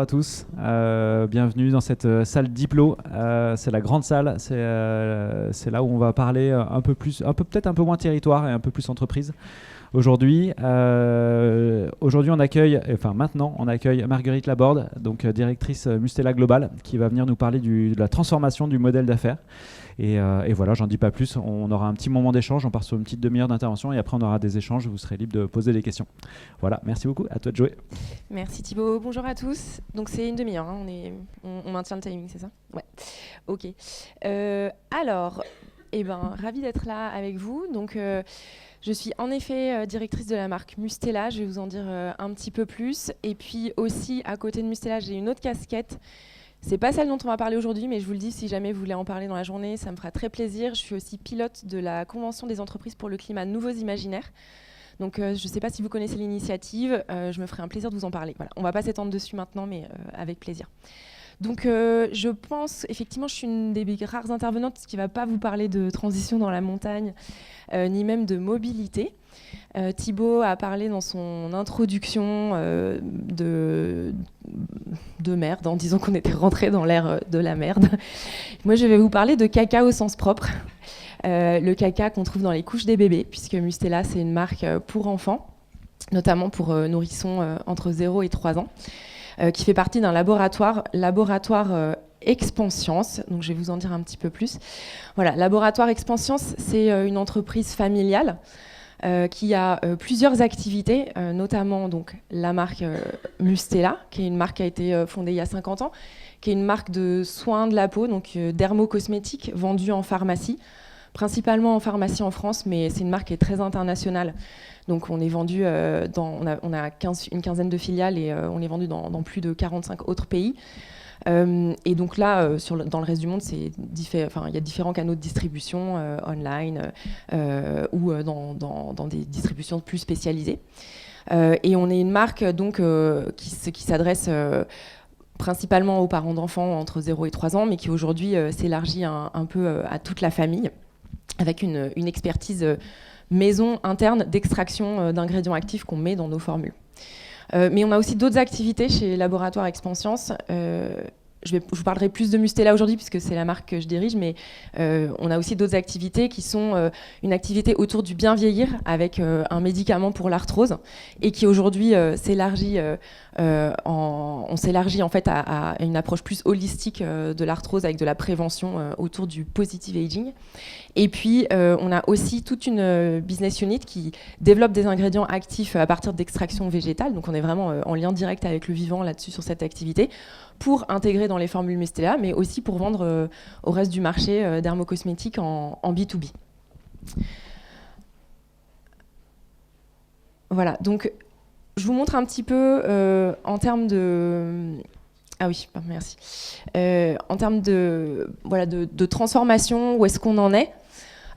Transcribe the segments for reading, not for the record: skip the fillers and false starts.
à tous. Bienvenue dans cette salle Diplo. C'est la grande salle. C'est là où on va parler un peu plus, peut-être un peu moins territoire et un peu plus entreprise. Aujourd'hui, maintenant, on accueille Marguerite Laborde, donc directrice Mustela Global, qui va venir nous parler de la transformation du modèle d'affaires. Et voilà, j'en dis pas plus. On aura un petit moment d'échange. On part sur une petite demi-heure d'intervention et après on aura des échanges. Vous serez libre de poser des questions. Voilà, merci beaucoup. À toi de jouer. Merci Thibaut. Bonjour à tous. Donc c'est une demi-heure. Hein. On maintient le timing, c'est ça ? Ouais. Ok. Ravi d'être là avec vous. Donc je suis en effet directrice de la marque Mustela. Je vais vous en dire un petit peu plus. Et puis aussi à côté de Mustela, j'ai une autre casquette. C'est pas celle dont on va parler aujourd'hui, mais je vous le dis, si jamais vous voulez en parler dans la journée, ça me fera très plaisir. Je suis aussi pilote de la Convention des entreprises pour le climat Nouveaux Imaginaires. Donc, je ne sais pas si vous connaissez l'initiative, je me ferai un plaisir de vous en parler. Voilà. On ne va pas s'étendre dessus maintenant, mais avec plaisir. Donc, je pense, effectivement, je suis une des rares intervenantes qui ne va pas vous parler de transition dans la montagne, ni même de mobilité. Thibaut a parlé dans son introduction de merde, en disant qu'on était rentré dans l'ère de la merde. Moi, je vais vous parler de caca au sens propre. Le caca qu'on trouve dans les couches des bébés, puisque Mustela, c'est une marque pour enfants, notamment pour nourrissons entre 0 et 3 ans, qui fait partie d'un laboratoire Expanscience. Donc, je vais vous en dire un petit peu plus. Voilà, laboratoire Expanscience, c'est une entreprise familiale qui a plusieurs activités, notamment donc, la marque Mustela, qui est une marque qui a été fondée il y a 50 ans, qui est une marque de soins de la peau, donc dermocosmétique, vendue en pharmacie, principalement en pharmacie en France, mais c'est une marque qui est très internationale. Donc on est vendu on a une quinzaine de filiales et on est vendu dans plus de 45 autres pays. Et donc là, dans le reste du monde, il y a différents canaux de distribution online ou dans des distributions plus spécialisées. Et on est une marque donc, qui s'adresse principalement aux parents d'enfants entre 0 et 3 ans, mais qui aujourd'hui s'élargit un peu à toute la famille, avec une expertise maison interne d'extraction d'ingrédients actifs qu'on met dans nos formules. Mais on a aussi d'autres activités chez Laboratoire Expanscience. Je vous parlerai plus de Mustela aujourd'hui puisque c'est la marque que je dirige, mais on a aussi d'autres activités qui sont une activité autour du bien vieillir avec un médicament pour l'arthrose et qui aujourd'hui s'élargit on s'élargit en fait à une approche plus holistique de l'arthrose avec de la prévention autour du positive aging. Et puis on a aussi toute une business unit qui développe des ingrédients actifs à partir d'extraction végétale, donc on est vraiment en lien direct avec le vivant là-dessus sur cette activité, pour intégrer dans les formules Mustela, mais aussi pour vendre au reste du marché dermocosmétique en B2B. Voilà, donc je vous montre un petit peu en termes de... Ah oui, merci. En termes de transformation, où est-ce qu'on en est ?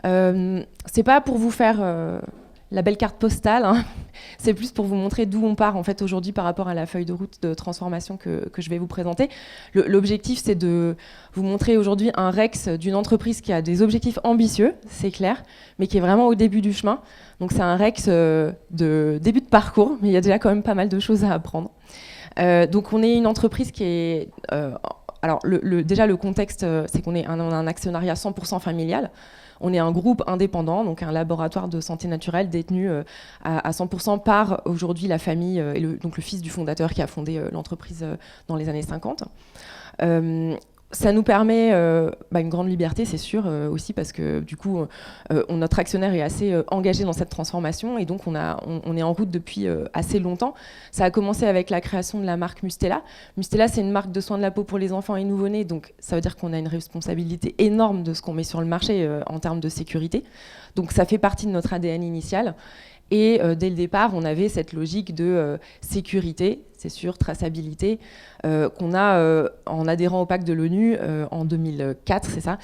C'est pas pour vous faire la belle carte postale, hein. C'est plus pour vous montrer d'où on part en fait aujourd'hui par rapport à la feuille de route de transformation que je vais vous présenter. L'objectif, c'est de vous montrer aujourd'hui un Rex d'une entreprise qui a des objectifs ambitieux, c'est clair, mais qui est vraiment au début du chemin. Donc c'est un Rex de début de parcours, mais il y a déjà quand même pas mal de choses à apprendre. Donc on est une entreprise qui est... alors déjà le contexte, c'est qu'on a un actionnariat 100% familial. On est un groupe indépendant, donc un laboratoire de santé naturelle détenu à 100% par aujourd'hui la famille et donc le fils du fondateur qui a fondé l'entreprise dans les années 50. Ça nous permet une grande liberté, c'est sûr, aussi parce que du coup, notre actionnaire est assez engagé dans cette transformation et donc on est en route depuis assez longtemps. Ça a commencé avec la création de la marque Mustela. Mustela, c'est une marque de soins de la peau pour les enfants et nouveau-nés, donc ça veut dire qu'on a une responsabilité énorme de ce qu'on met sur le marché en termes de sécurité. Donc ça fait partie de notre ADN initial. Et dès le départ, on avait cette logique de sécurité, c'est sûr, traçabilité, qu'on a en adhérant au pacte de l'ONU en 2004, c'est ça,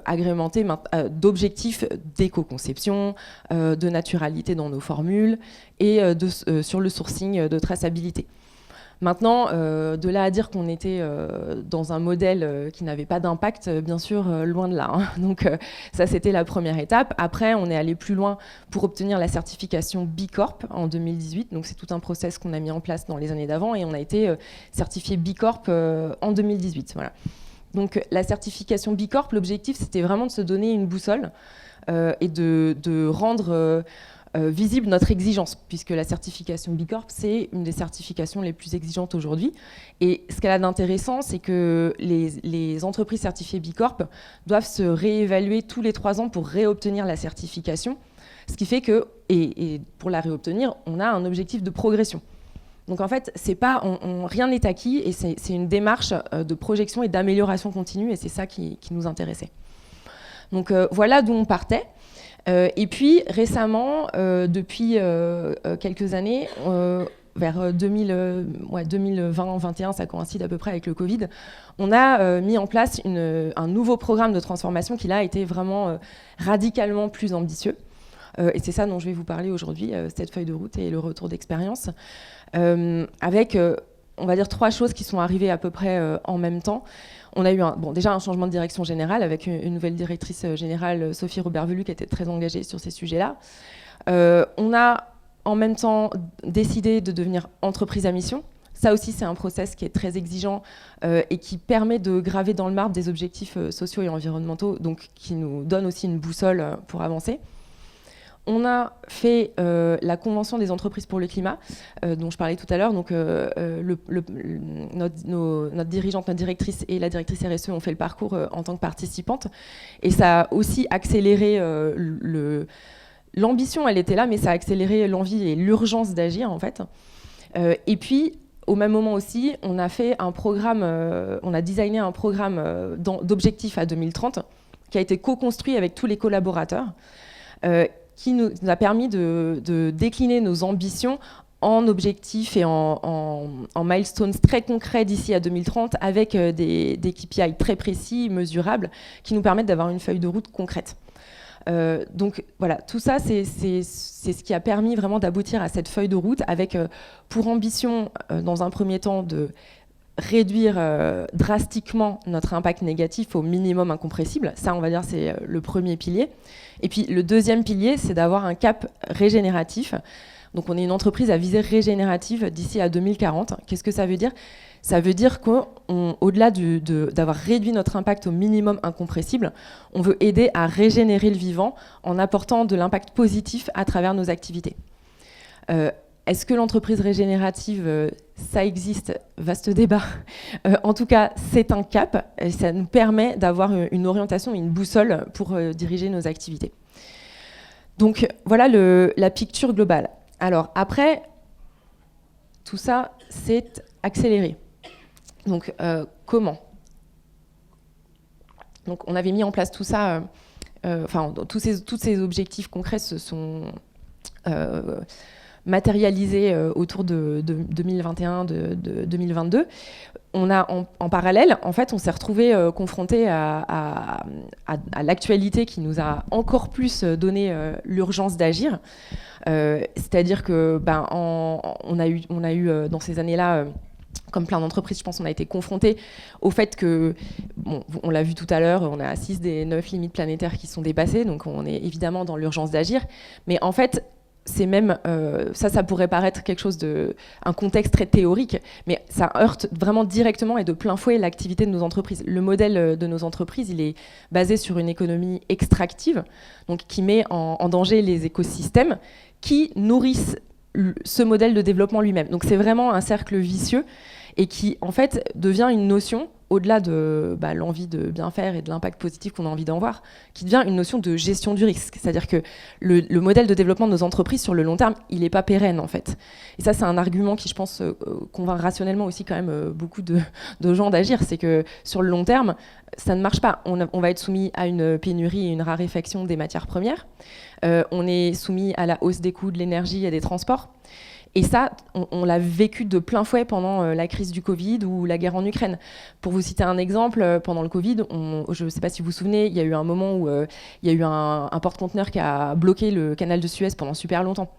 agrémenté d'objectifs d'éco-conception, de naturalité dans nos formules et sur le sourcing de traçabilité. Maintenant, de là à dire qu'on était dans un modèle qui n'avait pas d'impact, bien sûr, loin de là. Hein. Donc ça, c'était la première étape. Après, on est allé plus loin pour obtenir la certification B Corp en 2018. Donc c'est tout un process qu'on a mis en place dans les années d'avant et on a été certifié B Corp en 2018. Voilà. Donc la certification B Corp, l'objectif, c'était vraiment de se donner une boussole et de rendre visible notre exigence, puisque la certification B Corp, c'est une des certifications les plus exigeantes aujourd'hui. Et ce qu'elle a d'intéressant, c'est que les entreprises certifiées B Corp doivent se réévaluer tous les 3 ans pour réobtenir la certification, ce qui fait que, et pour la réobtenir, on a un objectif de progression. Donc en fait, c'est pas, rien n'est acquis, et c'est une démarche de projection et d'amélioration continue, et c'est ça qui nous intéressait. Donc voilà d'où on partait. Et puis récemment, depuis quelques années, vers 2020-2021, ça coïncide à peu près avec le Covid, on a mis en place un nouveau programme de transformation qui là a été vraiment radicalement plus ambitieux. Et c'est ça dont je vais vous parler aujourd'hui, cette feuille de route et le retour d'expérience, avec, on va dire, 3 choses qui sont arrivées à peu près en même temps. On a eu déjà un changement de direction générale avec une nouvelle directrice générale, Sophie Robert-Velu, qui était très engagée sur ces sujets-là. On a en même temps décidé de devenir entreprise à mission. Ça aussi, c'est un process qui est très exigeant et qui permet de graver dans le marbre des objectifs sociaux et environnementaux, donc qui nous donne aussi une boussole pour avancer. On a fait la Convention des entreprises pour le climat, dont je parlais tout à l'heure. Donc, notre dirigeante, notre directrice et la directrice RSE ont fait le parcours en tant que participante. Et ça a aussi accéléré l'ambition, elle était là, mais ça a accéléré l'envie et l'urgence d'agir, en fait. Et puis, au même moment aussi, on a fait un programme, on a designé un programme d'objectifs à 2030 qui a été co-construit avec tous les collaborateurs. Qui nous a permis de décliner nos ambitions en objectifs et en milestones très concrets d'ici à 2030, avec des KPI très précis, mesurables, qui nous permettent d'avoir une feuille de route concrète. Donc voilà, tout ça, c'est ce qui a permis vraiment d'aboutir à cette feuille de route, avec pour ambition, dans un premier temps, de réduire drastiquement notre impact négatif au minimum incompressible. Ça, on va dire, c'est le premier pilier. Et puis, le deuxième pilier, c'est d'avoir un cap régénératif. Donc, on est une entreprise à visée régénérative d'ici à 2040. Qu'est-ce que ça veut dire ? Ça veut dire qu'au-delà d'avoir réduit notre impact au minimum incompressible, on veut aider à régénérer le vivant en apportant de l'impact positif à travers nos activités. Est-ce que l'entreprise régénérative, ça existe ? Vaste débat. En tout cas, c'est un cap. Et ça nous permet d'avoir une orientation et une boussole pour diriger nos activités. Donc, voilà la picture globale. Alors, après, tout ça, c'est accéléré. Donc, comment ? Donc, on avait mis en place tout ça. Tous ces objectifs concrets se sont matérialisés autour de 2021, de 2022. On a en parallèle, en fait, on s'est retrouvé confronté à l'actualité qui nous a encore plus donné l'urgence d'agir. C'est-à-dire que on a eu dans ces années-là, comme plein d'entreprises, je pense qu'on a été confrontés au fait que, on l'a vu tout à l'heure, on est à 6 des 9 limites planétaires qui sont dépassées, donc on est évidemment dans l'urgence d'agir. Mais en fait, c'est même, ça pourrait paraître quelque chose un contexte très théorique, mais ça heurte vraiment directement et de plein fouet l'activité de nos entreprises. Le modèle de nos entreprises, il est basé sur une économie extractive, donc qui met en danger les écosystèmes qui nourrissent ce modèle de développement lui-même. Donc c'est vraiment un cercle vicieux et qui en fait devient une notion, au-delà de l'envie de bien faire et de l'impact positif qu'on a envie d'en voir, qui devient une notion de gestion du risque. C'est-à-dire que le modèle de développement de nos entreprises sur le long terme, il n'est pas pérenne en fait. Et ça, c'est un argument qui, je pense, convainc rationnellement aussi quand même beaucoup de gens d'agir. C'est que sur le long terme, ça ne marche pas. On va être soumis à une pénurie et une raréfaction des matières premières. On est soumis à la hausse des coûts de l'énergie et des transports. Et ça, on l'a vécu de plein fouet pendant la crise du Covid ou la guerre en Ukraine. Pour vous citer un exemple, pendant le Covid, je ne sais pas si vous vous souvenez, il y a eu un moment où il y a eu un porte-conteneur qui a bloqué le canal de Suez pendant super longtemps.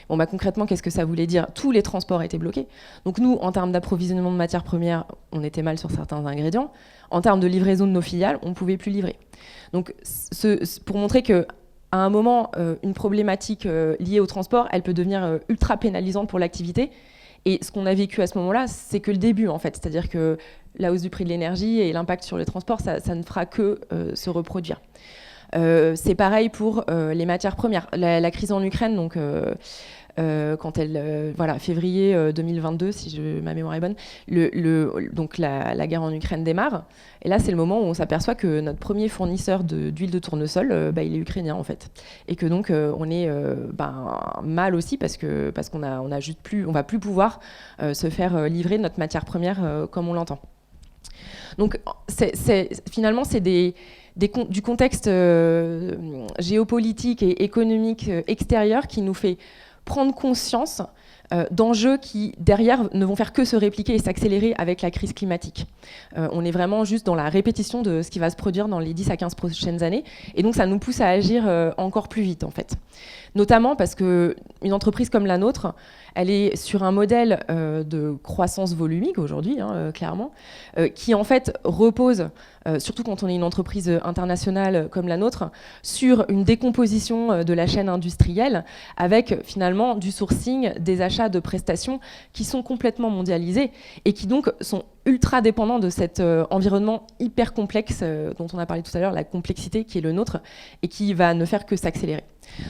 Bon, concrètement, qu'est-ce que ça voulait dire ? Tous les transports étaient bloqués. Donc nous, en termes d'approvisionnement de matières premières, on était mal sur certains ingrédients. En termes de livraison de nos filiales, on ne pouvait plus livrer. Donc pour montrer que à un moment, une problématique liée au transport, elle peut devenir ultra pénalisante pour l'activité. Et ce qu'on a vécu à ce moment-là, c'est que le début, en fait. C'est-à-dire que la hausse du prix de l'énergie et l'impact sur les transports, ça ne fera que se reproduire. C'est pareil pour les matières premières. La crise en Ukraine, donc, quand février 2022, si ma mémoire est bonne, donc la guerre en Ukraine démarre. Et là, c'est le moment où on s'aperçoit que notre premier fournisseur d'huile de tournesol, il est ukrainien en fait, et que donc on est mal aussi parce qu'on a juste plus, on va plus pouvoir se faire livrer notre matière première comme on l'entend. Donc finalement, c'est du contexte géopolitique et économique extérieur qui nous fait prendre conscience d'enjeux qui, derrière, ne vont faire que se répliquer et s'accélérer avec la crise climatique. On est vraiment juste dans la répétition de ce qui va se produire dans les 10 à 15 prochaines années. Et donc, ça nous pousse à agir encore plus vite, en fait. Notamment parce qu'une entreprise comme la nôtre, elle est sur un modèle de croissance volumique aujourd'hui, clairement, qui en fait repose, surtout quand on est une entreprise internationale comme la nôtre, sur une décomposition de la chaîne industrielle avec finalement du sourcing, des achats de prestations qui sont complètement mondialisés et qui donc sont ultra dépendants de cet environnement hyper complexe dont on a parlé tout à l'heure, la complexité qui est le nôtre et qui va ne faire que s'accélérer.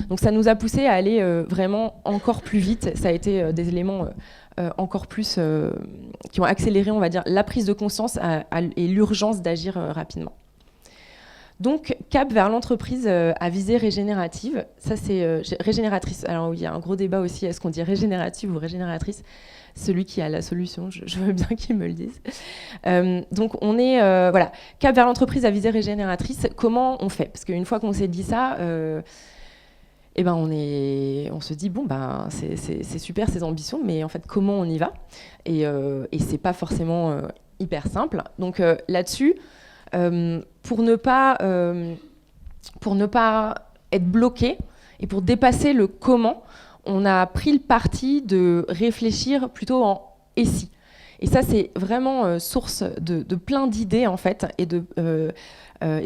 Donc ça nous a poussé à aller vraiment encore plus vite. Ça a été des éléments encore plus qui ont accéléré, on va dire, la prise de conscience et l'urgence d'agir rapidement. Donc, cap vers l'entreprise à visée régénérative. Ça, c'est régénératrice. Alors oui, il y a un gros débat aussi. Est-ce qu'on dit régénérative ou régénératrice ? Celui qui a la solution, je veux bien qu'il me le dise. Donc, on est cap vers l'entreprise à visée régénératrice. Comment on fait ? Parce qu'une fois qu'on s'est dit ça, on se dit c'est super ces ambitions, mais en fait comment on y va ? Et c'est pas forcément hyper simple. Donc là-dessus, pour ne pas être bloqué et pour dépasser le comment, on a pris le parti de réfléchir plutôt en « et si ». Et ça, c'est vraiment source de plein d'idées, en fait, et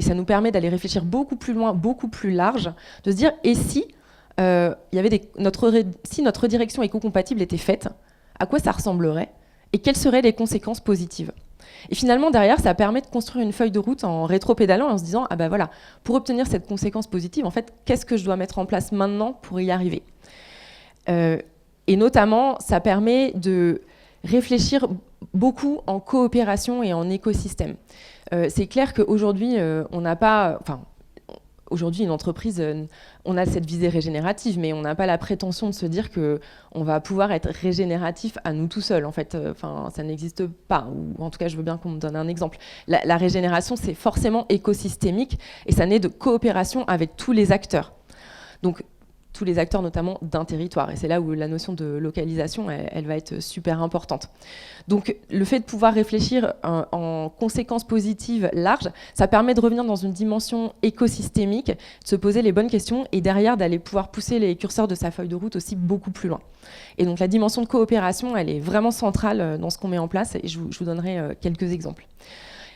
ça nous permet d'aller réfléchir beaucoup plus loin, beaucoup plus large, de se dire « et si si notre direction éco-compatible était faite, à quoi ça ressemblerait et quelles seraient les conséquences positives ?» Et finalement, derrière, ça permet de construire une feuille de route en rétro-pédalant et en se disant « ah ben voilà, pour obtenir cette conséquence positive, en fait, qu'est-ce que je dois mettre en place maintenant pour y arriver ?» Et notamment, ça permet de réfléchir beaucoup en coopération et en écosystème. C'est clair qu'aujourd'hui, on n'a pas... Aujourd'hui, une entreprise, on a cette visée régénérative, mais on n'a pas la prétention de se dire qu'on va pouvoir être régénératif à nous tout seuls. En fait, ça n'existe pas. Ou en tout cas, je veux bien qu'on me donne un exemple. La régénération, c'est forcément écosystémique et ça naît de coopération avec tous les acteurs. Donc, tous les acteurs notamment d'un territoire. Et c'est là où la notion de localisation, elle va être super importante. Donc le fait de pouvoir réfléchir en conséquences positives larges, ça permet de revenir dans une dimension écosystémique, de se poser les bonnes questions et derrière d'aller pouvoir pousser les curseurs de sa feuille de route aussi beaucoup plus loin. Et donc la dimension de coopération, elle est vraiment centrale dans ce qu'on met en place et je vous donnerai quelques exemples.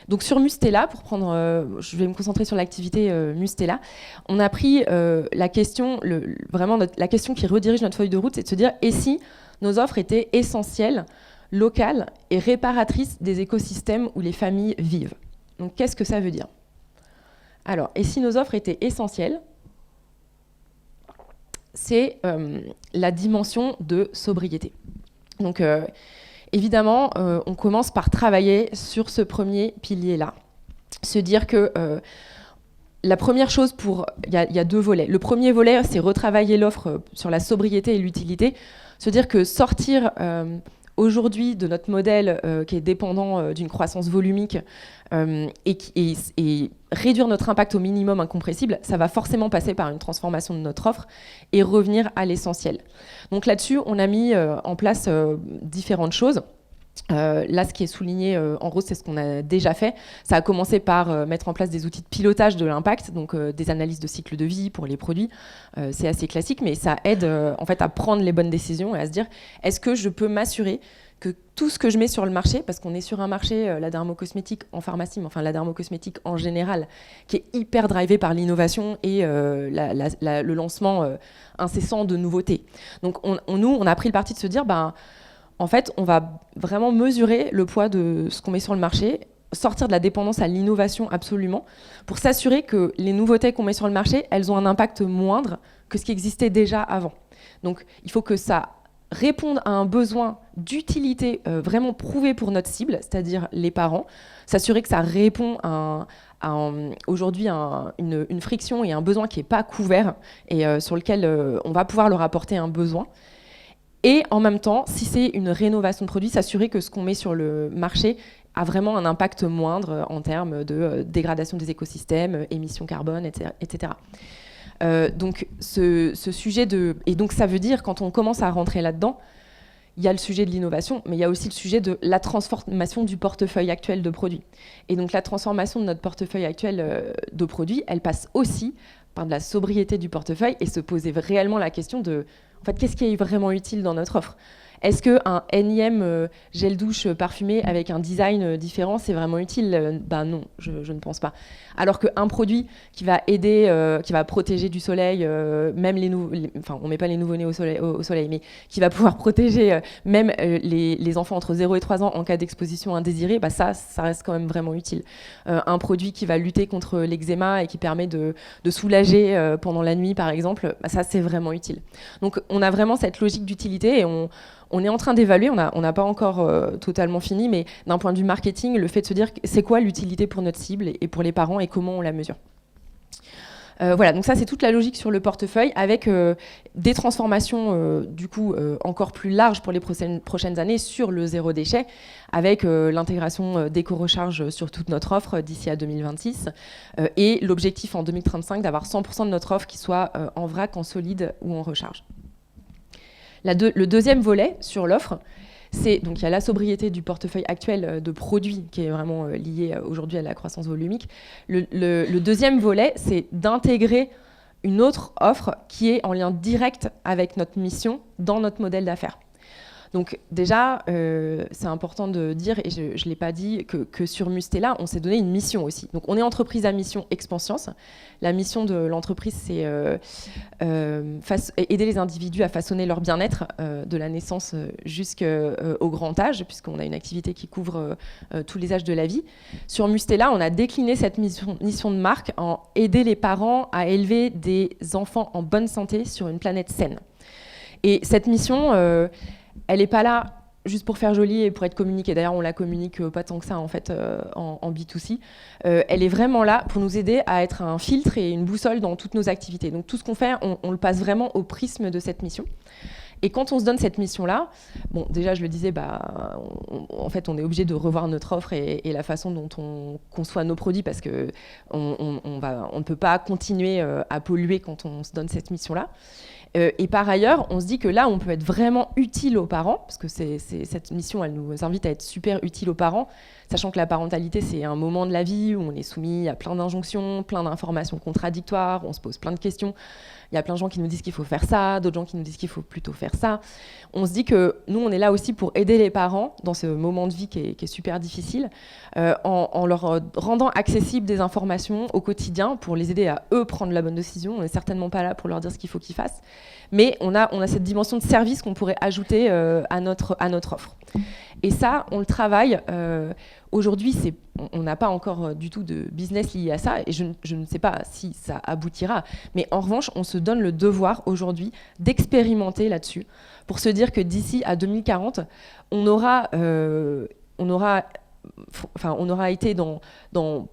Donc sur Mustela, je vais me concentrer sur l'activité Mustela, on a pris la question, la question qui redirige notre feuille de route, c'est de se dire et si nos offres étaient essentielles, locales et réparatrices des écosystèmes où les familles vivent. Donc qu'est-ce que ça veut dire ? Alors, et si nos offres étaient essentielles ? C'est la dimension de sobriété. Donc évidemment, on commence par travailler sur ce premier pilier-là. Se dire que la première chose il y a deux volets. Le premier volet, c'est retravailler l'offre sur la sobriété et l'utilité. Se dire que sortir aujourd'hui de notre modèle qui est dépendant d'une croissance volumique et réduire notre impact au minimum incompressible, ça va forcément passer par une transformation de notre offre et revenir à l'essentiel. Donc là-dessus, on a mis en place différentes choses. Là, ce qui est souligné en rose, c'est ce qu'on a déjà fait. Ça a commencé par mettre en place des outils de pilotage de l'impact, donc des analyses de cycle de vie pour les produits. C'est assez classique, mais ça aide en fait à prendre les bonnes décisions et à se dire est-ce que je peux m'assurer que tout ce que je mets sur le marché, parce qu'on est sur un marché, la dermocosmétique en pharmacie, mais enfin la dermocosmétique en général, qui est hyper drivé par l'innovation et le lancement incessant de nouveautés. Donc nous, on a pris le parti de se dire en fait, on va vraiment mesurer le poids de ce qu'on met sur le marché, sortir de la dépendance à l'innovation absolument, pour s'assurer que les nouveautés qu'on met sur le marché, elles ont un impact moindre que ce qui existait déjà avant. Donc, il faut que ça réponde à un besoin d'utilité vraiment prouvé pour notre cible, c'est-à-dire les parents, s'assurer que ça répond à aujourd'hui une friction et un besoin qui n'est pas couvert et sur lequel on va pouvoir leur apporter un besoin. Et en même temps, si c'est une rénovation de produit, s'assurer que ce qu'on met sur le marché a vraiment un impact moindre en termes de dégradation des écosystèmes, émissions carbone, etc. Donc ce sujet et donc ça veut dire, quand on commence à rentrer là-dedans, il y a le sujet de l'innovation, mais il y a aussi le sujet de la transformation du portefeuille actuel de produits. Et donc la transformation de notre portefeuille actuel de produits, elle passe aussi par de la sobriété du portefeuille et se poser réellement la question de en fait, qu'est-ce qui est vraiment utile dans notre offre ? Est-ce qu'un énième gel douche parfumé avec un design différent, c'est vraiment utile ? Non, je ne pense pas. Alors qu'un produit qui va aider, qui va protéger du soleil, même enfin, on ne met pas les nouveau-nés au soleil, mais qui va pouvoir protéger même les enfants entre 0 et 3 ans en cas d'exposition indésirée, ça reste quand même vraiment utile. Un produit qui va lutter contre l'eczéma et qui permet de soulager pendant la nuit, par exemple, ça, c'est vraiment utile. Donc, on a vraiment cette logique d'utilité et on est en train d'évaluer, on n'a pas encore totalement fini, mais d'un point de vue marketing, le fait de se dire c'est quoi l'utilité pour notre cible et pour les parents et comment on la mesure. Voilà, donc ça c'est toute la logique sur le portefeuille avec des transformations du coup encore plus larges pour les prochaines années sur le zéro déchet avec l'intégration d'éco-recharge sur toute notre offre d'ici à 2026 et l'objectif en 2035 d'avoir 100% de notre offre qui soit en vrac, en solide ou en recharge. Le deuxième volet sur l'offre, donc il y a la sobriété du portefeuille actuel de produits qui est vraiment lié aujourd'hui à la croissance volumique. Le deuxième volet, c'est d'intégrer une autre offre qui est en lien direct avec notre mission dans notre modèle d'affaires. Donc déjà, c'est important de dire, et je ne l'ai pas dit, que sur Mustela, on s'est donné une mission aussi. Donc on est entreprise à mission Expanscience. La mission de l'entreprise, c'est aider les individus à façonner leur bien-être de la naissance jusqu'au grand âge, puisqu'on a une activité qui couvre tous les âges de la vie. Sur Mustela, on a décliné cette mission de marque en aider les parents à élever des enfants en bonne santé sur une planète saine. Et cette mission... elle n'est pas là juste pour faire joli et pour être communiquée. D'ailleurs, on la communique pas tant que ça en fait en B2C. Elle est vraiment là pour nous aider à être un filtre et une boussole dans toutes nos activités. Donc tout ce qu'on fait, on le passe vraiment au prisme de cette mission. Et quand on se donne cette mission-là, bon, déjà, je le disais, en fait, on est obligé de revoir notre offre et la façon dont on conçoit nos produits parce qu'on ne peut pas continuer à polluer quand on se donne cette mission-là. Et par ailleurs, on se dit que là, on peut être vraiment utile aux parents, parce que cette mission, elle nous invite à être super utile aux parents, sachant que la parentalité, c'est un moment de la vie où on est soumis à plein d'injonctions, plein d'informations contradictoires, on se pose plein de questions. Il y a plein de gens qui nous disent qu'il faut faire ça, d'autres gens qui nous disent qu'il faut plutôt faire ça. On se dit que nous, on est là aussi pour aider les parents dans ce moment de vie qui est super difficile, en leur rendant accessibles des informations au quotidien pour les aider à eux prendre la bonne décision. On n'est certainement pas là pour leur dire ce qu'il faut qu'ils fassent, mais on a cette dimension de service qu'on pourrait ajouter à notre offre. Et ça, on le travaille. Aujourd'hui, on n'a pas encore du tout de business lié à ça, et je ne sais pas si ça aboutira. Mais en revanche, on se donne le devoir aujourd'hui d'expérimenter là-dessus, pour se dire que d'ici à 2040, on aura été dans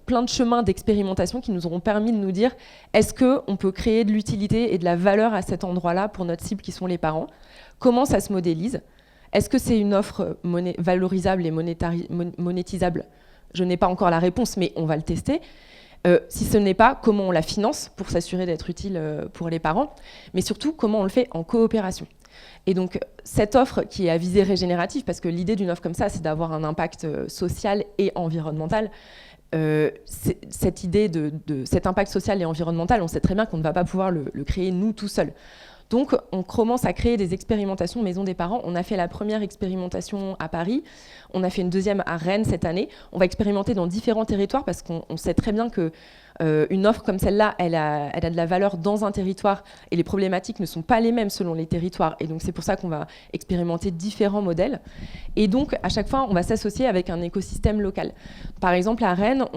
plein de chemins d'expérimentation qui nous auront permis de nous dire est-ce qu'on peut créer de l'utilité et de la valeur à cet endroit-là pour notre cible qui sont les parents ? Comment ça se modélise ? Est-ce que c'est une offre valorisable et monétisable? Je n'ai pas encore la réponse, mais on va le tester. Si ce n'est pas, comment on la finance pour s'assurer d'être utile pour les parents, mais surtout comment on le fait en coopération. Et donc cette offre qui est à visée régénérative, parce que l'idée d'une offre comme ça, c'est d'avoir un impact social et environnemental. Cette idée de cet impact social et environnemental, on sait très bien qu'on ne va pas pouvoir le créer nous tout seuls. Donc on commence à créer des expérimentations maison des parents. On a fait la première expérimentation à Paris, on a fait une deuxième à Rennes cette année. On va expérimenter dans différents territoires parce qu'on sait très bien que une offre comme celle-là, elle a de la valeur dans un territoire et les problématiques ne sont pas les mêmes selon les territoires. Et donc c'est pour ça qu'on va expérimenter différents modèles. Et donc à chaque fois, on va s'associer avec un écosystème local. Par exemple, à Rennes,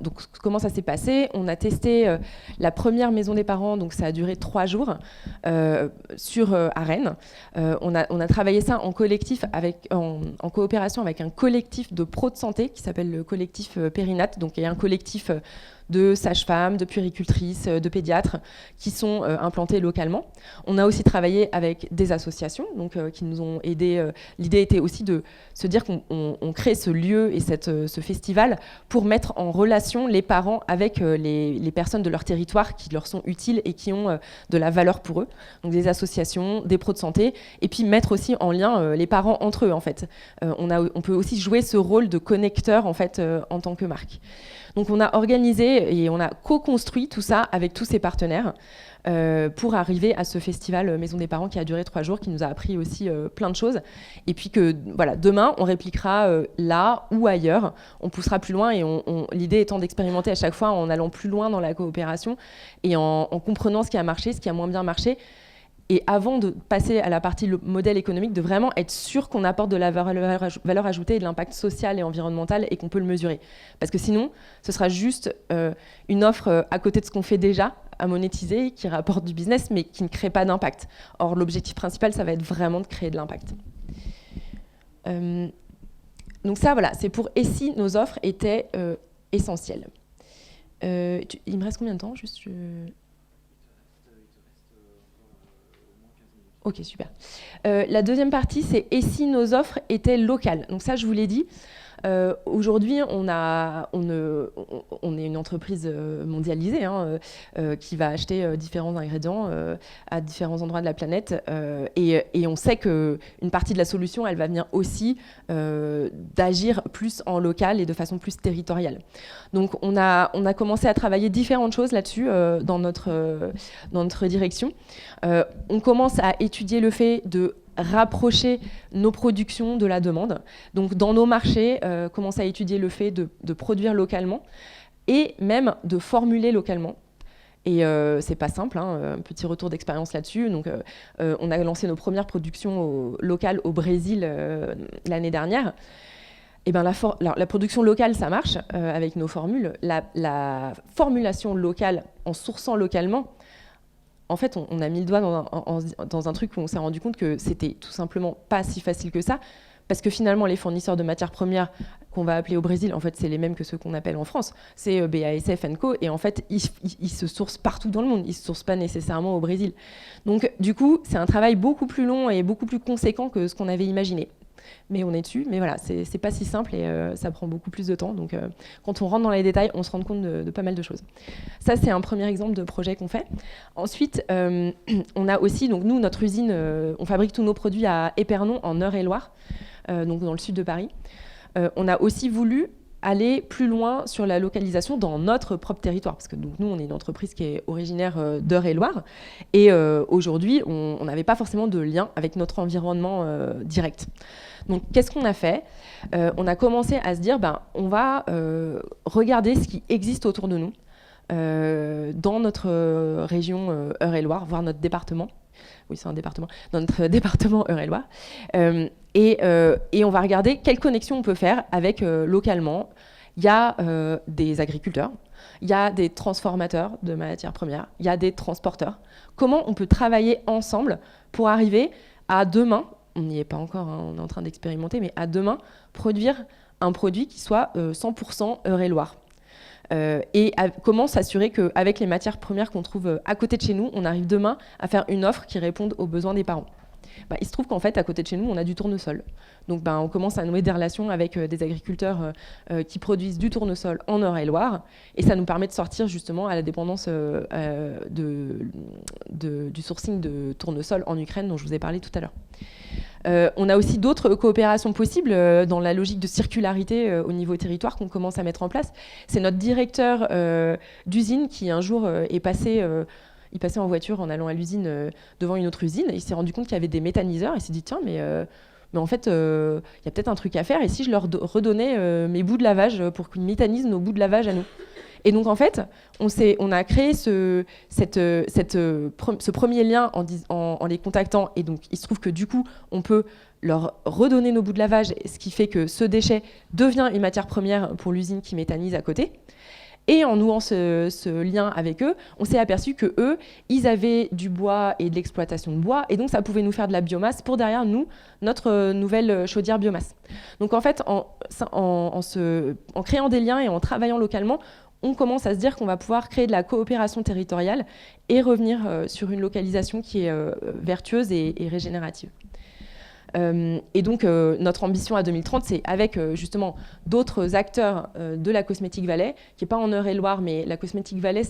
donc comment ça s'est passé? On a testé la première maison des parents, donc ça a duré 3 jours à Rennes. On a travaillé ça en collectif, en coopération avec un collectif de pros de santé qui s'appelle le collectif Périnate. Donc il y a un collectif de sages-femmes, de puéricultrices, de pédiatres qui sont implantés localement. On a aussi travaillé avec des associations donc, qui nous ont aidés. L'idée était aussi de se dire qu'on crée ce lieu et ce festival pour mettre en relation les parents avec les personnes de leur territoire qui leur sont utiles et qui ont de la valeur pour eux. Donc des associations, des pros de santé, et puis mettre aussi en lien les parents entre eux en fait. On peut aussi jouer ce rôle de connecteur en fait en tant que marque. Donc on a organisé et on a co-construit tout ça avec tous ces partenaires pour arriver à ce festival Maison des Parents qui a duré 3 jours, qui nous a appris aussi plein de choses. Et puis que voilà, demain, on répliquera là ou ailleurs, on poussera plus loin et l'idée étant d'expérimenter à chaque fois en allant plus loin dans la coopération et en comprenant ce qui a marché, ce qui a moins bien marché. Et avant de passer à la partie modèle économique, de vraiment être sûr qu'on apporte de la valeur ajoutée et de l'impact social et environnemental et qu'on peut le mesurer. Parce que sinon, ce sera juste une offre à côté de ce qu'on fait déjà, à monétiser, qui rapporte du business, mais qui ne crée pas d'impact. Or, l'objectif principal, ça va être vraiment de créer de l'impact. Donc ça, voilà, c'est pour « Et si nos offres étaient essentielles ». Il me reste combien de temps? Juste, Ok, super. La deuxième partie, c'est « Et si nos offres étaient locales ?» Donc ça, je vous l'ai dit. Aujourd'hui, on est une entreprise mondialisée qui va acheter différents ingrédients à différents endroits de la planète et on sait qu'une partie de la solution, elle va venir aussi d'agir plus en local et de façon plus territoriale. Donc on a commencé à travailler différentes choses là-dessus dans notre direction. On commence à étudier le fait de rapprocher nos productions de la demande. Donc dans nos marchés, commencer à étudier le fait de produire localement et même de formuler localement. Et c'est pas simple, un petit retour d'expérience là-dessus. Donc on a lancé nos premières productions locales au Brésil l'année dernière. Et ben la production locale, ça marche avec nos formules. La formulation locale en sourçant localement, en fait, on a mis le doigt dans un truc où on s'est rendu compte que c'était tout simplement pas si facile que ça, parce que finalement, les fournisseurs de matières premières qu'on va appeler au Brésil, en fait, c'est les mêmes que ceux qu'on appelle en France. C'est BASF & Co. Et en fait, ils se sourcent partout dans le monde. Ils ne se sourcent pas nécessairement au Brésil. Donc, du coup, c'est un travail beaucoup plus long et beaucoup plus conséquent que ce qu'on avait imaginé. Mais on est dessus, mais voilà, c'est pas si simple et ça prend beaucoup plus de temps. Donc quand on rentre dans les détails, on se rend compte de pas mal de choses. Ça, c'est un premier exemple de projet qu'on fait. Ensuite, on a aussi, donc nous, notre usine, on fabrique tous nos produits à Épernon, en Eure-et-Loire, donc dans le sud de Paris. On a aussi voulu aller plus loin sur la localisation dans notre propre territoire, parce que donc, nous, on est une entreprise qui est originaire d'Eure-et-Loire, et aujourd'hui, on n'avait pas forcément de lien avec notre environnement direct. Donc, qu'est-ce qu'on a fait? On a commencé à se dire, on va regarder ce qui existe autour de nous, dans notre région Eure-et-Loire, voire notre département. Oui, c'est un département. Dans notre département Eure-et-Loire. Et on va regarder quelles connexions on peut faire avec localement. Il y a des agriculteurs, il y a des transformateurs de matières premières, il y a des transporteurs. Comment on peut travailler ensemble pour arriver à demain, on n'y est pas encore, on est en train d'expérimenter, mais à demain, produire un produit qui soit 100% Eure-et-Loire. Et comment s'assurer qu'avec les matières premières qu'on trouve à côté de chez nous, on arrive demain à faire une offre qui réponde aux besoins des parents. Il se trouve qu'en fait, à côté de chez nous, on a du tournesol. Donc, on commence à nouer des relations avec des agriculteurs qui produisent du tournesol en Eure-et-Loire. Et ça nous permet de sortir justement à la dépendance du sourcing de tournesol en Ukraine dont je vous ai parlé tout à l'heure. On a aussi d'autres coopérations possibles dans la logique de circularité au niveau territoire qu'on commence à mettre en place. C'est notre directeur d'usine qui un jour est passé... il passait en voiture en allant à l'usine devant une autre usine. Il s'est rendu compte qu'il y avait des méthaniseurs. Il s'est dit, tiens, mais en fait, il y a peut-être un truc à faire. Et si je leur redonnais mes bouts de lavage pour qu'ils méthanisent nos bouts de lavage à nous? Et donc, en fait, on a créé ce premier lien en les contactant. Et donc, il se trouve que du coup, on peut leur redonner nos bouts de lavage, ce qui fait que ce déchet devient une matière première pour l'usine qui méthanise à côté. Et en nouant ce lien avec eux, on s'est aperçu que eux, ils avaient du bois et de l'exploitation de bois, et donc ça pouvait nous faire de la biomasse pour derrière nous, notre nouvelle chaudière biomasse. Donc en fait, en créant des liens et en travaillant localement, on commence à se dire qu'on va pouvoir créer de la coopération territoriale et revenir sur une localisation qui est vertueuse et régénérative. Et donc, notre ambition à 2030, c'est avec justement d'autres acteurs de la Cosmétique Valley, qui n'est pas en Eure-et-Loire, mais la Cosmétique Valley,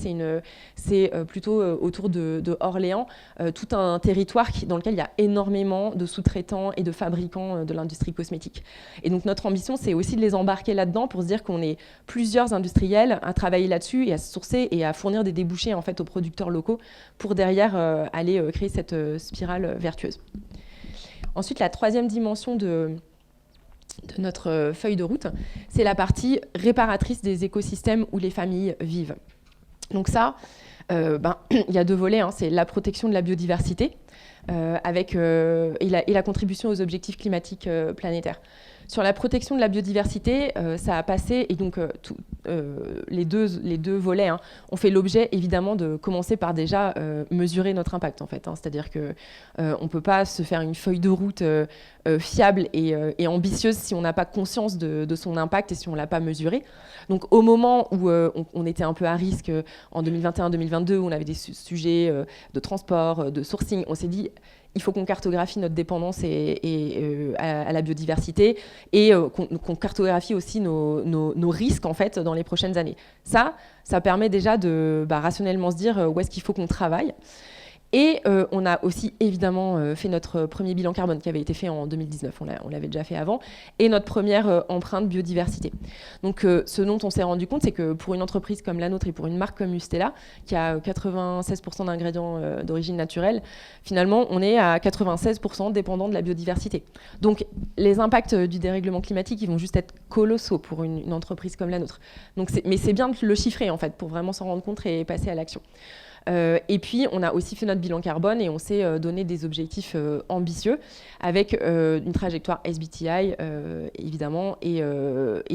c'est plutôt autour de Orléans, tout un territoire dans lequel il y a énormément de sous-traitants et de fabricants de l'industrie cosmétique. Et donc, notre ambition, c'est aussi de les embarquer là-dedans pour se dire qu'on est plusieurs industriels à travailler là-dessus et à se sourcer et à fournir des débouchés en fait, aux producteurs locaux pour derrière aller créer cette spirale vertueuse. Ensuite, la troisième dimension de notre feuille de route, c'est la partie réparatrice des écosystèmes où les familles vivent. Donc ça, il y a deux volets, c'est la protection de la biodiversité et la contribution aux objectifs climatiques planétaires. Sur la protection de la biodiversité, ça a passé, et donc les deux volets ont fait l'objet évidemment de commencer par déjà mesurer notre impact en fait. C'est-à-dire qu'on ne peut pas se faire une feuille de route fiable et ambitieuse si on n'a pas conscience de son impact et si on ne l'a pas mesuré. Donc au moment où on était un peu à risque en 2021-2022, où on avait des sujets de transport, de sourcing, on s'est dit il faut qu'on cartographie notre dépendance à la biodiversité et qu'on cartographie aussi nos risques en fait dans les prochaines années. Ça permet déjà de rationnellement se dire où est-ce qu'il faut qu'on travaille. Et on a aussi évidemment fait notre premier bilan carbone qui avait été fait en 2019, on l'avait déjà fait avant, et notre première empreinte biodiversité. Donc ce dont on s'est rendu compte, c'est que pour une entreprise comme la nôtre et pour une marque comme Mustela, qui a 96% d'ingrédients d'origine naturelle, finalement on est à 96% dépendant de la biodiversité. Donc les impacts du dérèglement climatique, ils vont juste être colossaux pour une entreprise comme la nôtre. Donc mais c'est bien de le chiffrer en fait, pour vraiment s'en rendre compte et passer à l'action. Et puis, on a aussi fait notre bilan carbone et on s'est donné des objectifs ambitieux avec une trajectoire SBTI, évidemment, et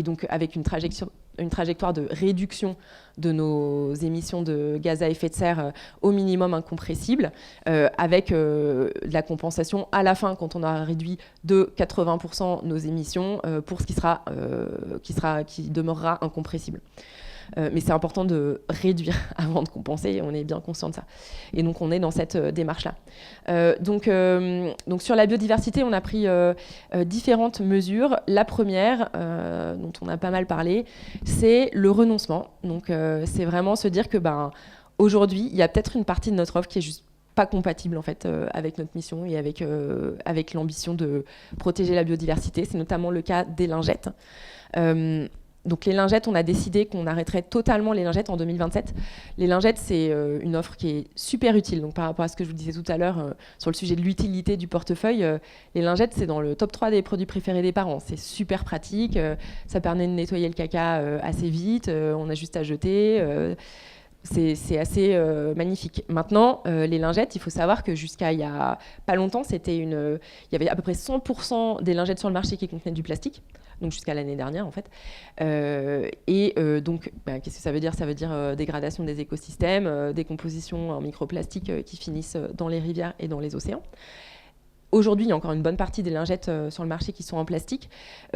donc avec une trajectoire de réduction de nos émissions de gaz à effet de serre au minimum incompressible, avec de la compensation à la fin quand on aura réduit de 80% nos émissions pour ce qui demeurera incompressible. Mais c'est important de réduire avant de compenser, on est bien conscient de ça. Et donc on est dans cette démarche-là. Donc sur la biodiversité, on a pris différentes mesures. La première, dont on a pas mal parlé, c'est le renoncement. Donc c'est vraiment se dire que aujourd'hui, il y a peut-être une partie de notre offre qui est juste pas compatible en fait avec notre mission et avec l'ambition de protéger la biodiversité. C'est notamment le cas des lingettes. Donc les lingettes, on a décidé qu'on arrêterait totalement les lingettes en 2027. Les lingettes, c'est une offre qui est super utile. Donc par rapport à ce que je vous disais tout à l'heure sur le sujet de l'utilité du portefeuille, les lingettes, c'est dans le top 3 des produits préférés des parents. C'est super pratique, ça permet de nettoyer le caca assez vite, on a juste à jeter. C'est assez magnifique. Maintenant, les lingettes, il faut savoir que jusqu'à il y a pas longtemps, il y avait à peu près 100% des lingettes sur le marché qui contenaient du plastique. Donc jusqu'à l'année dernière en fait. Donc, qu'est-ce que ça veut dire ? Ça veut dire dégradation des écosystèmes, décomposition en microplastiques qui finissent dans les rivières et dans les océans. Aujourd'hui, il y a encore une bonne partie des lingettes sur le marché qui sont en plastique.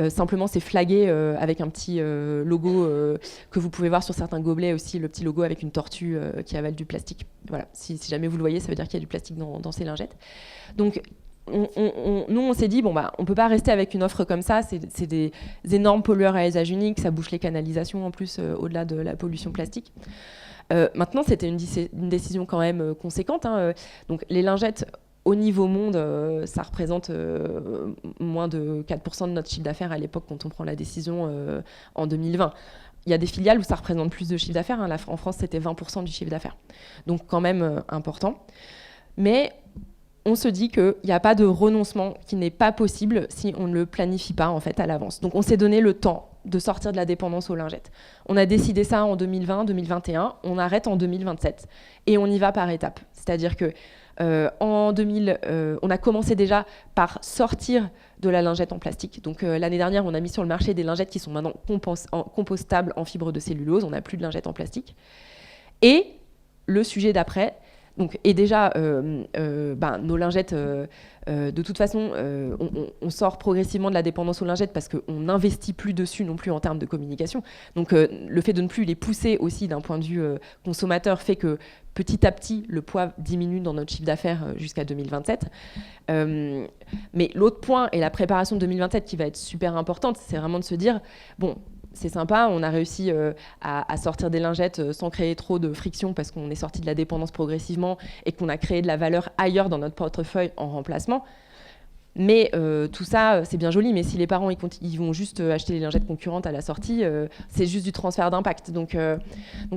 Simplement, c'est flagué avec un petit logo que vous pouvez voir sur certains gobelets aussi, le petit logo avec une tortue qui avale du plastique. Voilà, si jamais vous le voyez, ça veut dire qu'il y a du plastique dans ces lingettes. Donc, nous, on s'est dit, bon, bah, on ne peut pas rester avec une offre comme ça. C'est des énormes pollueurs à usage unique. Ça bouche les canalisations en plus, au-delà de la pollution plastique. Maintenant, c'était une décision quand même conséquente. Hein. Donc, les lingettes, au niveau monde, ça représente moins de 4% de notre chiffre d'affaires à l'époque quand on prend la décision en 2020. Il y a des filiales où ça représente plus de chiffre d'affaires. Hein. En France, c'était 20% du chiffre d'affaires. Donc, quand même important. Mais on se dit qu'il n'y a pas de renoncement qui n'est pas possible si on ne le planifie pas en fait, à l'avance. Donc, on s'est donné le temps de sortir de la dépendance aux lingettes. On a décidé ça en 2020, 2021. On arrête en 2027. Et on y va par étapes. C'est-à-dire que on a commencé déjà par sortir de la lingette en plastique. Donc l'année dernière, on a mis sur le marché des lingettes qui sont maintenant compostables en fibre de cellulose. On n'a plus de lingettes en plastique. Et le sujet d'après, et déjà, nos lingettes, de toute façon, on sort progressivement de la dépendance aux lingettes parce qu'on n'investit plus dessus non plus en termes de communication. Donc le fait de ne plus les pousser aussi d'un point de vue consommateur fait que petit à petit, le poids diminue dans notre chiffre d'affaires jusqu'à 2027. Mais l'autre point, et la préparation de 2027 qui va être super importante, c'est vraiment de se dire, bon, c'est sympa, on a réussi à sortir des lingettes sans créer trop de friction parce qu'on est sorti de la dépendance progressivement et qu'on a créé de la valeur ailleurs dans notre portefeuille en remplacement. Mais tout ça, c'est bien joli, mais si les parents ils vont juste acheter les lingettes concurrentes à la sortie, c'est juste du transfert d'impact. Donc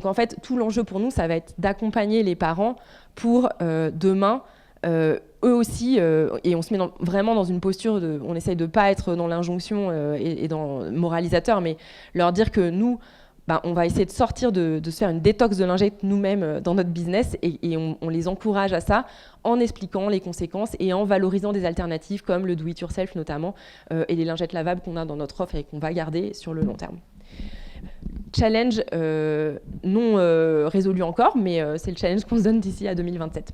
en fait, tout l'enjeu pour nous, ça va être d'accompagner les parents pour demain, eux aussi, et on se met vraiment dans une posture, on essaye de ne pas être dans l'injonction et dans le moralisateur, mais leur dire que nous, on va essayer de sortir, de se faire une détox de lingettes nous-mêmes dans notre business et on les encourage à ça en expliquant les conséquences et en valorisant des alternatives comme le do-it-yourself notamment et les lingettes lavables qu'on a dans notre offre et qu'on va garder sur le long terme. Challenge non résolu encore, mais c'est le challenge qu'on se donne d'ici à 2027.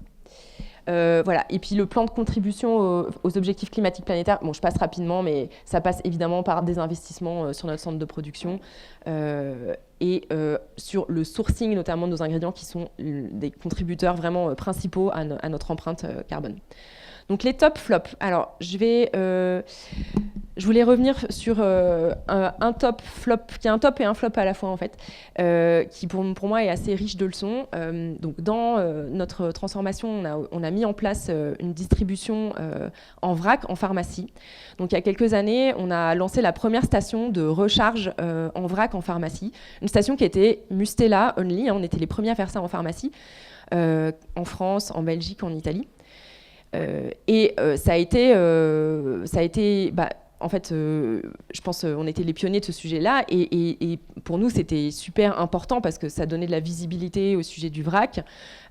Voilà. Et puis le plan de contribution aux objectifs climatiques planétaires, bon, je passe rapidement, mais ça passe évidemment par des investissements sur notre centre de production et sur le sourcing notamment de nos ingrédients qui sont des contributeurs vraiment principaux à notre empreinte carbone. Donc les top flops. Alors je voulais revenir sur un top flop, qui est un top et un flop à la fois en fait, qui pour moi est assez riche de leçons. Donc dans notre transformation, on a mis en place une distribution en vrac en pharmacie. Donc il y a quelques années, on a lancé la première station de recharge en vrac en pharmacie, une station qui était Mustela only. On était les premiers à faire ça en pharmacie, en France, en Belgique, en Italie. Ça a été en fait, je pense on était les pionniers de ce sujet-là et pour nous, c'était super important parce que ça donnait de la visibilité au sujet du vrac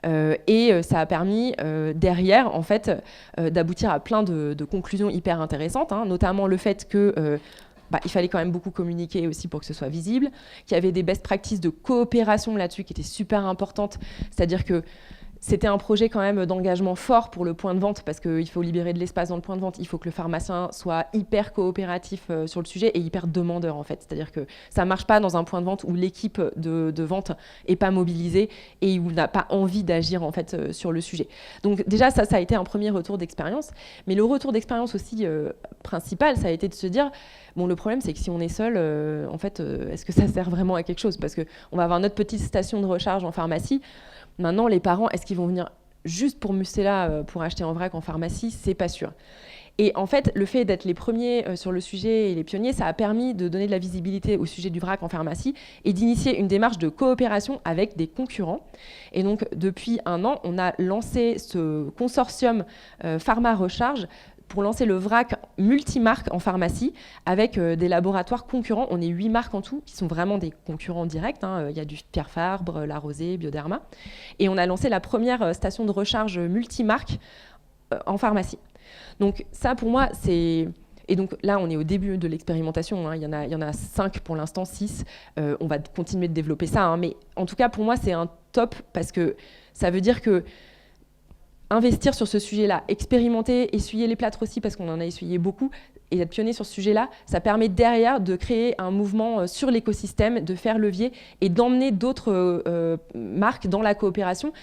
et ça a permis derrière, en fait, d'aboutir à plein de conclusions hyper intéressantes, hein, notamment le fait que il fallait quand même beaucoup communiquer aussi pour que ce soit visible, qu'il y avait des best practices de coopération là-dessus qui étaient super importantes, c'est-à-dire que c'était un projet quand même d'engagement fort pour le point de vente parce qu'il faut libérer de l'espace dans le point de vente. Il faut que le pharmacien soit hyper coopératif sur le sujet et hyper demandeur en fait. C'est-à-dire que ça ne marche pas dans un point de vente où l'équipe de vente n'est pas mobilisée et où n'a pas envie d'agir en fait sur le sujet. Donc déjà ça a été un premier retour d'expérience. Mais le retour d'expérience aussi principal, ça a été de se dire bon, le problème c'est que si on est seul, en fait, est-ce que ça sert vraiment à quelque chose? Parce qu'on va avoir notre petite station de recharge en pharmacie. Maintenant, les parents, est-ce qu'ils vont venir juste pour Mustela, pour acheter en vrac en pharmacie? C'est pas sûr. Et en fait, le fait d'être les premiers sur le sujet et les pionniers, ça a permis de donner de la visibilité au sujet du vrac en pharmacie et d'initier une démarche de coopération avec des concurrents. Et donc, depuis 1 an, on a lancé ce consortium Pharma Recharge pour lancer le vrac multimarque en pharmacie avec des laboratoires concurrents. On est 8 marques en tout qui sont vraiment des concurrents directs. Hein. Il y a du Pierre Fabre, La Rosée, Bioderma. Et on a lancé la première station de recharge multimarque en pharmacie. Donc ça, pour moi, c'est... Et donc là, on est au début de l'expérimentation. Hein. Il y en a 5 pour l'instant, 6. On va continuer de développer ça. Hein. Mais en tout cas, pour moi, c'est un top parce que ça veut dire que investir sur ce sujet-là, expérimenter, essuyer les plâtres aussi, parce qu'on en a essuyé beaucoup, et être pionnier sur ce sujet-là, ça permet derrière de créer un mouvement sur l'écosystème, de faire levier et d'emmener d'autres marques dans la coopération.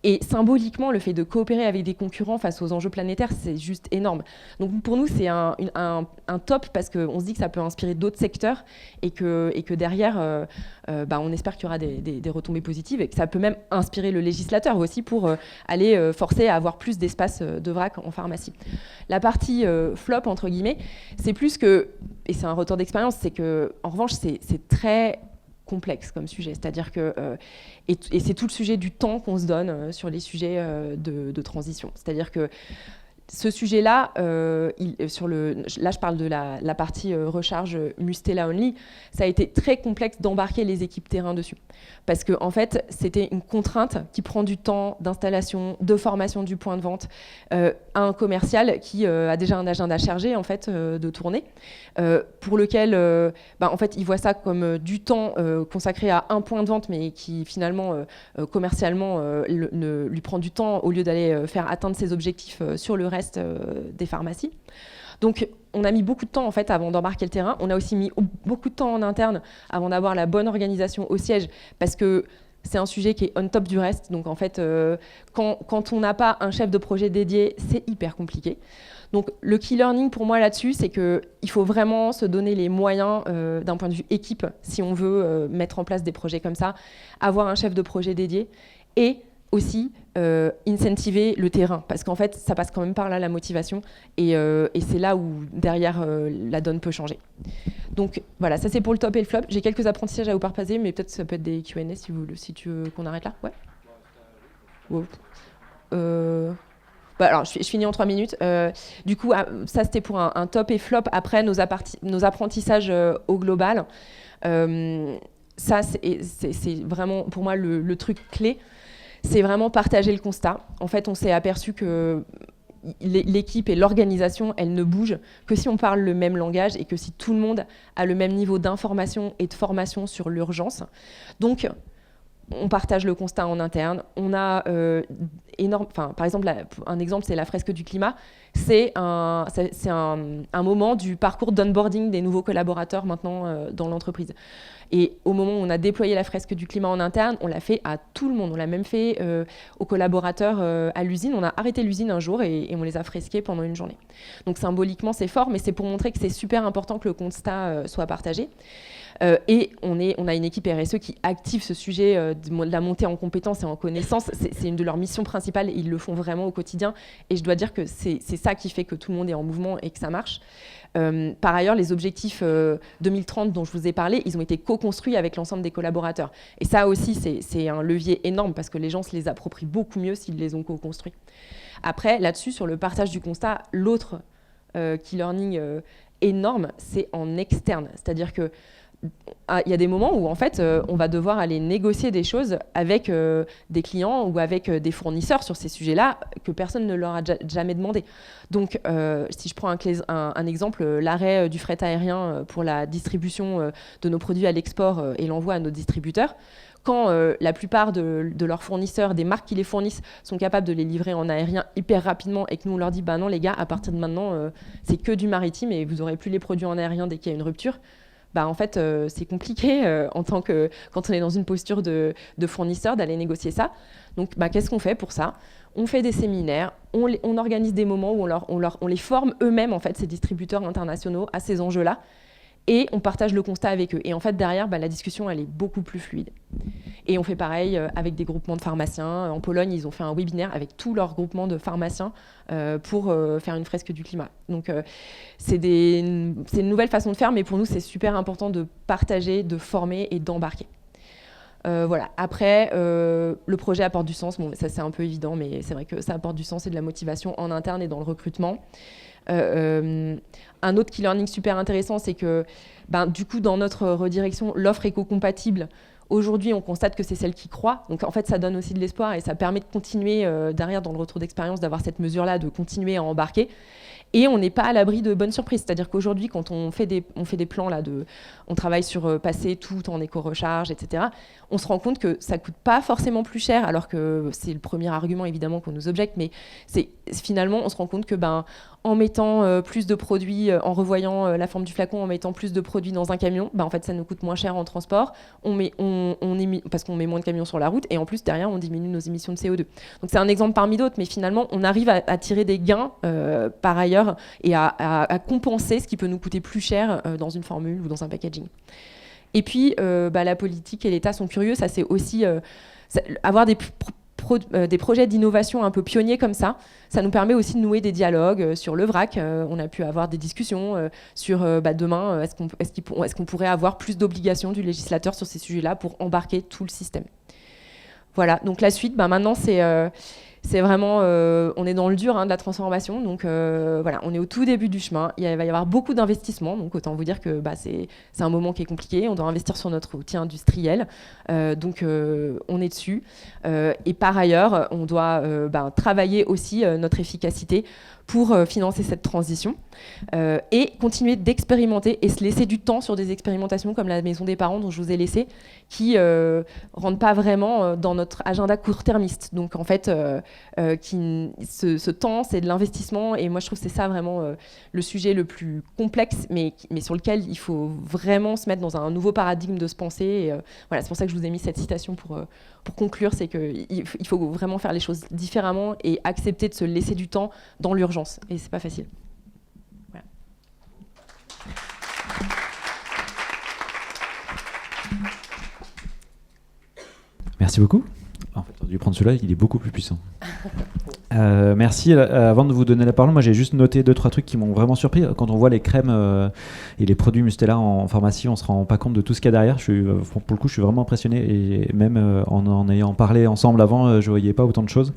Et symboliquement, le fait de coopérer avec des concurrents face aux enjeux planétaires, c'est juste énorme. Donc pour nous, c'est un top parce qu'on se dit que ça peut inspirer d'autres secteurs et que derrière, on espère qu'il y aura des retombées positives et que ça peut même inspirer le législateur aussi pour aller forcer à avoir plus d'espace de vrac en pharmacie. La partie flop, entre guillemets, c'est plus que, et c'est un retour d'expérience, c'est que en revanche, c'est très complexe comme sujet, c'est-à-dire que et c'est tout le sujet du temps qu'on se donne sur les sujets de transition, c'est-à-dire que ce sujet-là, là je parle de la partie recharge Mustela Only, ça a été très complexe d'embarquer les équipes terrain dessus. Parce qu'en fait, c'était une contrainte qui prend du temps d'installation, de formation du point de vente, à un commercial qui a déjà un agenda chargé en fait, de tournée, pour lequel en fait, il voit ça comme du temps consacré à un point de vente, mais qui finalement, commercialement, lui prend du temps au lieu d'aller faire atteindre ses objectifs sur le reste des pharmacies. Donc, on a mis beaucoup de temps en fait avant d'embarquer le terrain. On a aussi mis beaucoup de temps en interne avant d'avoir la bonne organisation au siège, parce que c'est un sujet qui est on top du reste. Donc, en fait, quand on n'a pas un chef de projet dédié, c'est hyper compliqué. Donc, le key learning pour moi là-dessus, c'est qu'il faut vraiment se donner les moyens d'un point de vue équipe si on veut mettre en place des projets comme ça, avoir un chef de projet dédié et aussi incentiver le terrain, parce qu'en fait, ça passe quand même par là la motivation, et c'est là où derrière la donne peut changer. Donc voilà, ça c'est pour le top et le flop. J'ai quelques apprentissages à vous partager, mais peut-être ça peut être des Q&A si tu veux qu'on arrête là. Ouais. Wow. Alors, je finis en 3 minutes. Du coup, ça c'était pour un top et flop. Après, nos apprentissages au global, ça c'est vraiment pour moi le truc clé. C'est vraiment partager le constat. En fait, on s'est aperçu que l'équipe et l'organisation, elles ne bougent que si on parle le même langage et que si tout le monde a le même niveau d'information et de formation sur l'urgence. Donc, on partage le constat en interne. On a par exemple, un exemple, c'est la fresque du climat. C'est un moment du parcours d'onboarding des nouveaux collaborateurs maintenant dans l'entreprise. Et au moment où on a déployé la fresque du climat en interne, on l'a fait à tout le monde. On l'a même fait aux collaborateurs à l'usine. On a arrêté l'usine un jour et on les a fresqués pendant une journée. Donc symboliquement, c'est fort, mais c'est pour montrer que c'est super important que le constat soit partagé. Et on a une équipe RSE qui active ce sujet de la montée en compétences et en connaissances. C'est une de leurs missions principales. Ils le font vraiment au quotidien. Et je dois dire que c'est ça qui fait que tout le monde est en mouvement et que ça marche. Par ailleurs, les objectifs 2030 dont je vous ai parlé, ils ont été co-construits avec l'ensemble des collaborateurs. Et ça aussi, c'est un levier énorme parce que les gens se les approprient beaucoup mieux s'ils les ont co-construits. Après, là-dessus, sur le partage du constat, l'autre key learning énorme, c'est en externe. C'est-à-dire que il y a des moments où en fait on va devoir aller négocier des choses avec des clients ou avec des fournisseurs sur ces sujets-là que personne ne leur a jamais demandé. Donc si je prends un exemple, l'arrêt du fret aérien pour la distribution de nos produits à l'export et l'envoi à nos distributeurs, quand la plupart de leurs fournisseurs, des marques qui les fournissent, sont capables de les livrer en aérien hyper rapidement et que nous on leur dit bah non les gars, à partir de maintenant c'est que du maritime et vous n'aurez plus les produits en aérien dès qu'il y a une rupture, bah en fait, c'est compliqué quand on est dans une posture de fournisseur d'aller négocier ça. Donc, qu'est-ce qu'on fait pour ça ? On fait des séminaires, on organise des moments où on les forme eux-mêmes, en fait, ces distributeurs internationaux, à ces enjeux-là. Et on partage le constat avec eux. Et en fait, derrière, la discussion, elle est beaucoup plus fluide. Et on fait pareil avec des groupements de pharmaciens. En Pologne, ils ont fait un webinaire avec tous leurs groupements de pharmaciens pour faire une fresque du climat. Donc, c'est une nouvelle façon de faire, mais pour nous, c'est super important de partager, de former et d'embarquer. Voilà. Après, le projet apporte du sens. Bon, ça, c'est un peu évident, mais c'est vrai que ça apporte du sens et de la motivation en interne et dans le recrutement. Un autre key learning super intéressant, c'est que du coup, dans notre redirection, l'offre éco-compatible, aujourd'hui, on constate que c'est celle qui croît. Donc, en fait, ça donne aussi de l'espoir et ça permet de continuer derrière, dans le retour d'expérience, d'avoir cette mesure-là, de continuer à embarquer. Et on n'est pas à l'abri de bonnes surprises. C'est-à-dire qu'aujourd'hui, quand on fait des plans, on travaille sur passer tout en éco-recharge, etc., on se rend compte que ça ne coûte pas forcément plus cher, alors que c'est le premier argument, évidemment, qu'on nous objecte. Mais finalement, on se rend compte que en mettant plus de produits, en revoyant la forme du flacon, en mettant plus de produits dans un camion, en fait, ça nous coûte moins cher en transport. On parce qu'on met moins de camions sur la route, et en plus derrière on diminue nos émissions de CO2. Donc c'est un exemple parmi d'autres, mais finalement on arrive à tirer des gains par ailleurs et à compenser ce qui peut nous coûter plus cher dans une formule ou dans un packaging. Et puis la politique et l'État sont curieux, ça c'est aussi avoir des projets d'innovation un peu pionniers comme ça nous permet aussi de nouer des dialogues sur le vrac. On a pu avoir des discussions sur demain, est-ce qu'on pourrait avoir plus d'obligations du législateur sur ces sujets-là pour embarquer tout le système. Voilà, donc la suite, maintenant c'est vraiment, on est dans le dur de la transformation, donc voilà, on est au tout début du chemin, il va y avoir beaucoup d'investissements, donc autant vous dire que c'est un moment qui est compliqué, on doit investir sur notre outil industriel, donc on est dessus, et par ailleurs, on doit travailler aussi notre efficacité pour financer cette transition et continuer d'expérimenter et se laisser du temps sur des expérimentations comme la maison des parents dont je vous ai laissé, qui rentrent pas vraiment dans notre agenda court-termiste. Donc en fait, ce temps, c'est de l'investissement, et moi je trouve que c'est ça vraiment le sujet le plus complexe, mais sur lequel il faut vraiment se mettre dans un nouveau paradigme de se penser. Et, voilà, c'est pour ça que je vous ai mis cette citation pour conclure, c'est qu'il faut vraiment faire les choses différemment et accepter de se laisser du temps dans l'urgence. Et c'est pas facile. Voilà. Merci beaucoup. En fait, on a dû prendre celui-là, il est beaucoup plus puissant. Merci. Avant de vous donner la parole, moi j'ai juste noté 2-3 trucs qui m'ont vraiment surpris. Quand on voit les crèmes et les produits Mustela en pharmacie, on se rend pas compte de tout ce qu'il y a derrière. Pour le coup, je suis vraiment impressionné, et même en ayant parlé ensemble avant, je voyais pas autant de choses.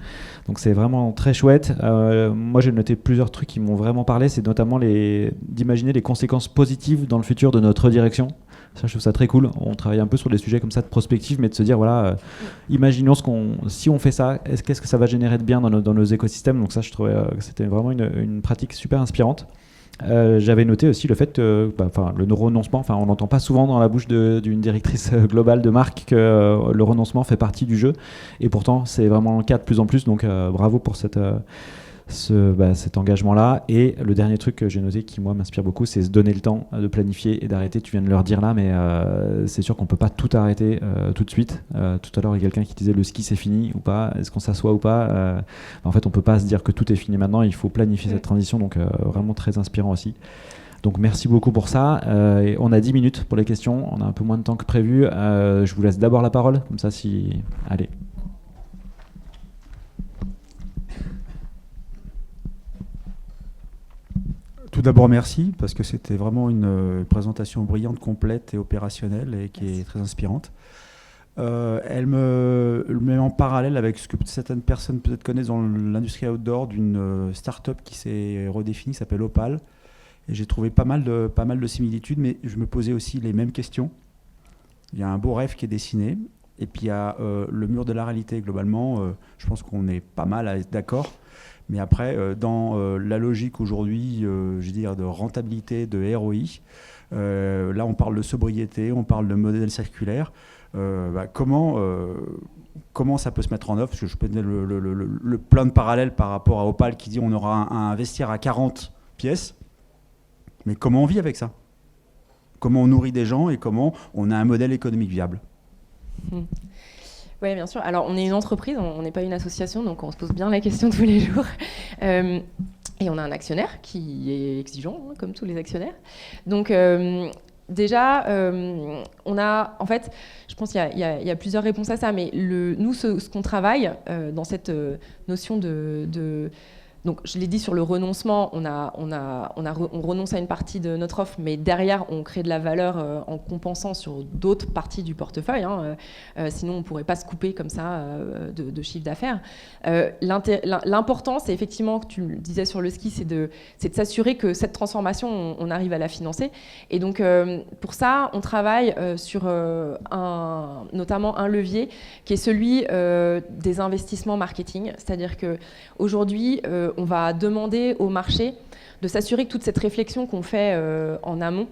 Donc c'est vraiment très chouette. Moi j'ai noté plusieurs trucs qui m'ont vraiment parlé. C'est notamment d'imaginer les conséquences positives dans le futur de notre direction. Ça, je trouve ça très cool. On travaille un peu sur des sujets comme ça de prospective, mais de se dire, voilà, imaginons si on fait ça, qu'est-ce que ça va générer de bien dans nos écosystèmes. Donc ça, je trouvais que c'était vraiment une pratique super inspirante. J'avais noté aussi le fait que le renoncement, on n'entend pas souvent dans la bouche d'une directrice globale de marque que le renoncement fait partie du jeu, et pourtant c'est vraiment le cas de plus en plus. Donc bravo pour cet engagement-là. Et le dernier truc que j'ai noté qui, moi, m'inspire beaucoup, c'est se donner le temps de planifier et d'arrêter. Tu viens de leur dire là, mais c'est sûr qu'on peut pas tout arrêter tout de suite. Tout à l'heure, il y a quelqu'un qui disait le ski c'est fini ou pas, est-ce qu'on s'assoit ou pas. En fait, on peut pas se dire que tout est fini maintenant, il faut planifier cette transition, donc vraiment très inspirant aussi. Donc merci beaucoup pour ça. Et on a 10 minutes pour les questions, on a un peu moins de temps que prévu. Je vous laisse d'abord la parole, comme ça Allez. Tout d'abord, merci, parce que c'était vraiment une présentation brillante, complète et opérationnelle, et qui est très inspirante. Elle me met en parallèle avec ce que certaines personnes peut-être connaissent dans l'industrie outdoor, d'une start-up qui s'est redéfinie, qui s'appelle Opal. Et j'ai trouvé pas mal de similitudes, mais je me posais aussi les mêmes questions. Il y a un beau rêve qui est dessiné, et puis il y a le mur de la réalité. Globalement, je pense qu'on est pas mal à être d'accord. Mais après, dans la logique aujourd'hui, je veux dire, de rentabilité, de ROI, là on parle de sobriété, on parle de modèle circulaire. Comment ça peut se mettre en œuvre? Parce que je peux donner le plein de parallèles par rapport à Opal qui dit on aura à investir à 40 pièces. Mais comment on vit avec ça? Comment on nourrit des gens et comment on a un modèle économique viable? Oui, bien sûr. Alors, on est une entreprise, on n'est pas une association, donc on se pose bien la question tous les jours. Et on a un actionnaire qui est exigeant, comme tous les actionnaires. Donc, déjà, on a, en fait, je pense qu'il y a plusieurs réponses à ça, mais nous, ce qu'on travaille dans cette notion donc, je l'ai dit sur le renoncement, on renonce à une partie de notre offre, mais derrière, on crée de la valeur en compensant sur d'autres parties du portefeuille. Sinon, on ne pourrait pas se couper comme ça de chiffre d'affaires. L'important, c'est effectivement, que tu le disais sur le ski, c'est de s'assurer que cette transformation, on arrive à la financer. Et donc, pour ça, on travaille sur notamment un levier qui est celui des investissements marketing. C'est-à-dire qu'aujourd'hui, on va demander au marché de s'assurer que toute cette réflexion qu'on fait en amont,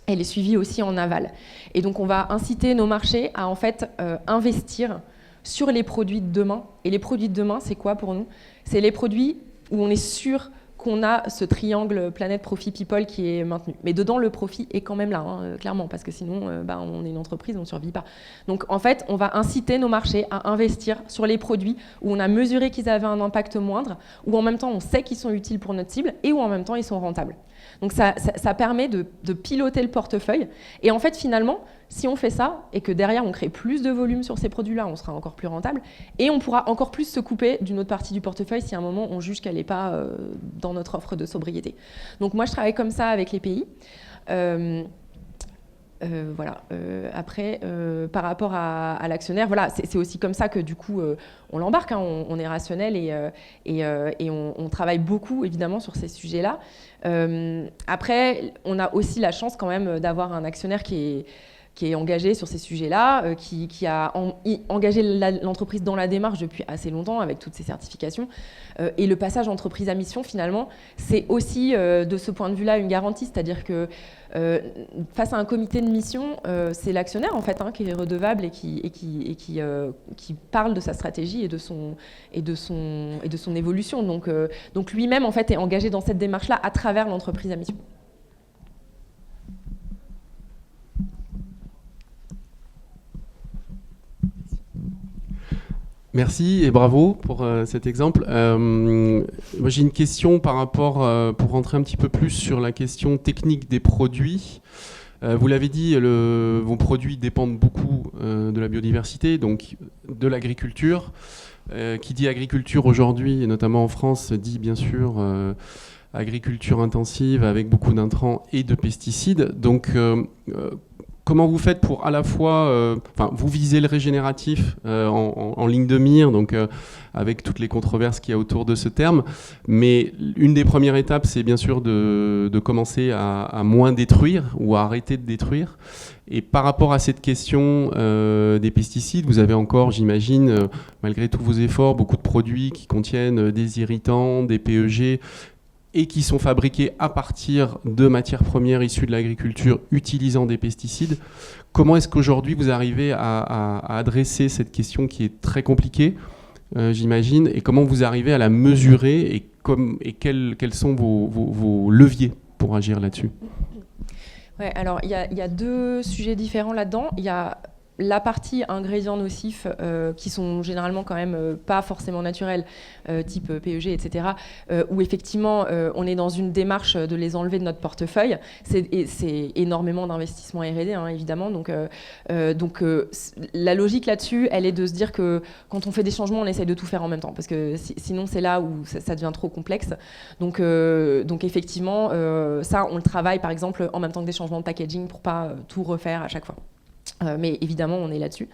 elle est suivie aussi en aval. Et donc, on va inciter nos marchés à en fait investir sur les produits de demain. Et les produits de demain, c'est quoi pour nous? C'est les produits où on est sûr qu'on a ce triangle planète, profit, people qui est maintenu. Mais dedans, le profit est quand même là, clairement, parce que sinon, on est une entreprise, on ne survit pas. Donc, en fait, on va inciter nos marchés à investir sur les produits où on a mesuré qu'ils avaient un impact moindre, où en même temps, on sait qu'ils sont utiles pour notre cible et où en même temps, ils sont rentables. Donc, ça permet de piloter le portefeuille. Et en fait, finalement, si on fait ça et que derrière, on crée plus de volume sur ces produits-là, on sera encore plus rentable et on pourra encore plus se couper d'une autre partie du portefeuille si à un moment, on juge qu'elle n'est pas dans notre offre de sobriété. Donc moi, je travaille comme ça avec les pays. Voilà. Après, par rapport à l'actionnaire, voilà, c'est aussi comme ça que du coup, on l'embarque. Hein, on est rationnel et on travaille beaucoup évidemment sur ces sujets-là. Après, on a aussi la chance quand même d'avoir un actionnaire qui est engagé sur ces sujets-là, qui a engagé l'entreprise dans la démarche depuis assez longtemps avec toutes ces certifications. Et le passage entreprise à mission, finalement, c'est aussi de ce point de vue-là une garantie, c'est-à-dire que face à un comité de mission, c'est l'actionnaire en fait qui est redevable et qui parle de sa stratégie et de son évolution. Donc lui-même en fait est engagé dans cette démarche-là à travers l'entreprise à mission. Merci et bravo pour cet exemple. Moi, j'ai une question par rapport, pour rentrer un petit peu plus sur la question technique des produits. Vous l'avez dit, vos produits dépendent beaucoup de la biodiversité, donc de l'agriculture. Qui dit agriculture aujourd'hui, et notamment en France, dit bien sûr agriculture intensive avec beaucoup d'intrants et de pesticides. Donc, comment vous faites pour à la fois, vous visez le régénératif en ligne de mire, donc avec toutes les controverses qu'il y a autour de ce terme, mais une des premières étapes, c'est bien sûr de commencer à moins détruire ou à arrêter de détruire. Et par rapport à cette question des pesticides, vous avez encore, j'imagine, malgré tous vos efforts, beaucoup de produits qui contiennent des irritants, des PEG, et qui sont fabriqués à partir de matières premières issues de l'agriculture utilisant des pesticides. Comment est-ce qu'aujourd'hui vous arrivez à adresser cette question qui est très compliquée, j'imagine, et comment vous arrivez à la mesurer et quels sont vos leviers pour agir là-dessus? Ouais, alors il y a deux sujets différents là-dedans. Il y a la partie ingrédients nocifs qui sont généralement quand même pas forcément naturels, type PEG, etc., où effectivement on est dans une démarche de les enlever de notre portefeuille. C'est énormément d'investissement R&D, hein, évidemment. Donc la logique là-dessus, elle est de se dire que quand on fait des changements, on essaye de tout faire en même temps, parce que sinon c'est là où ça devient trop complexe. Donc effectivement, ça on le travaille par exemple en même temps que des changements de packaging pour pas tout refaire à chaque fois. Mais évidemment, on est là-dessus.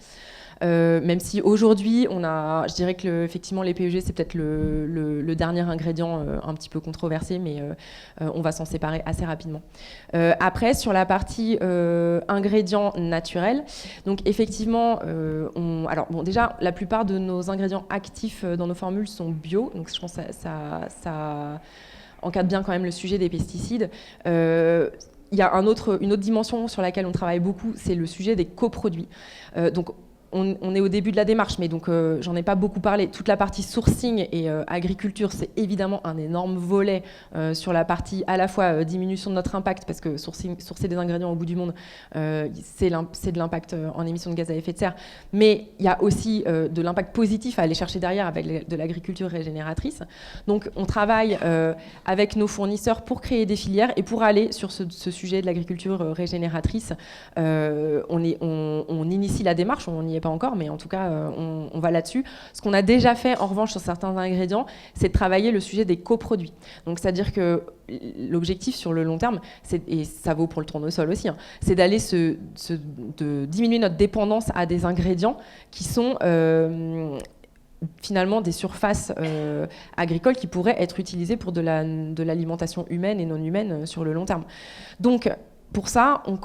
Même si aujourd'hui, je dirais que effectivement, les PEG, c'est peut-être le dernier ingrédient un petit peu controversé, mais on va s'en séparer assez rapidement. Après, sur la partie ingrédients naturels, donc effectivement, déjà, la plupart de nos ingrédients actifs dans nos formules sont bio, donc je pense que ça encadre bien quand même le sujet des pesticides. Il y a une autre dimension sur laquelle on travaille beaucoup, c'est le sujet des coproduits. Donc, on est au début de la démarche, mais donc j'en ai pas beaucoup parlé. Toute la partie sourcing et agriculture, c'est évidemment un énorme volet sur la partie à la fois diminution de notre impact, parce que sourcer des ingrédients au bout du monde, c'est de l'impact en émissions de gaz à effet de serre, mais il y a aussi de l'impact positif à aller chercher derrière avec de l'agriculture régénératrice. Donc on travaille avec nos fournisseurs pour créer des filières et pour aller sur ce sujet de l'agriculture régénératrice. On initie la démarche, on n'y est pas encore, mais en tout cas, on va là-dessus. Ce qu'on a déjà fait, en revanche, sur certains ingrédients, c'est de travailler le sujet des coproduits. Donc, c'est-à-dire que l'objectif sur le long terme, et ça vaut pour le tournesol aussi, hein, c'est d'aller de diminuer notre dépendance à des ingrédients qui sont finalement des surfaces agricoles qui pourraient être utilisées pour de l'alimentation humaine et non humaine sur le long terme. Donc, pour ça, on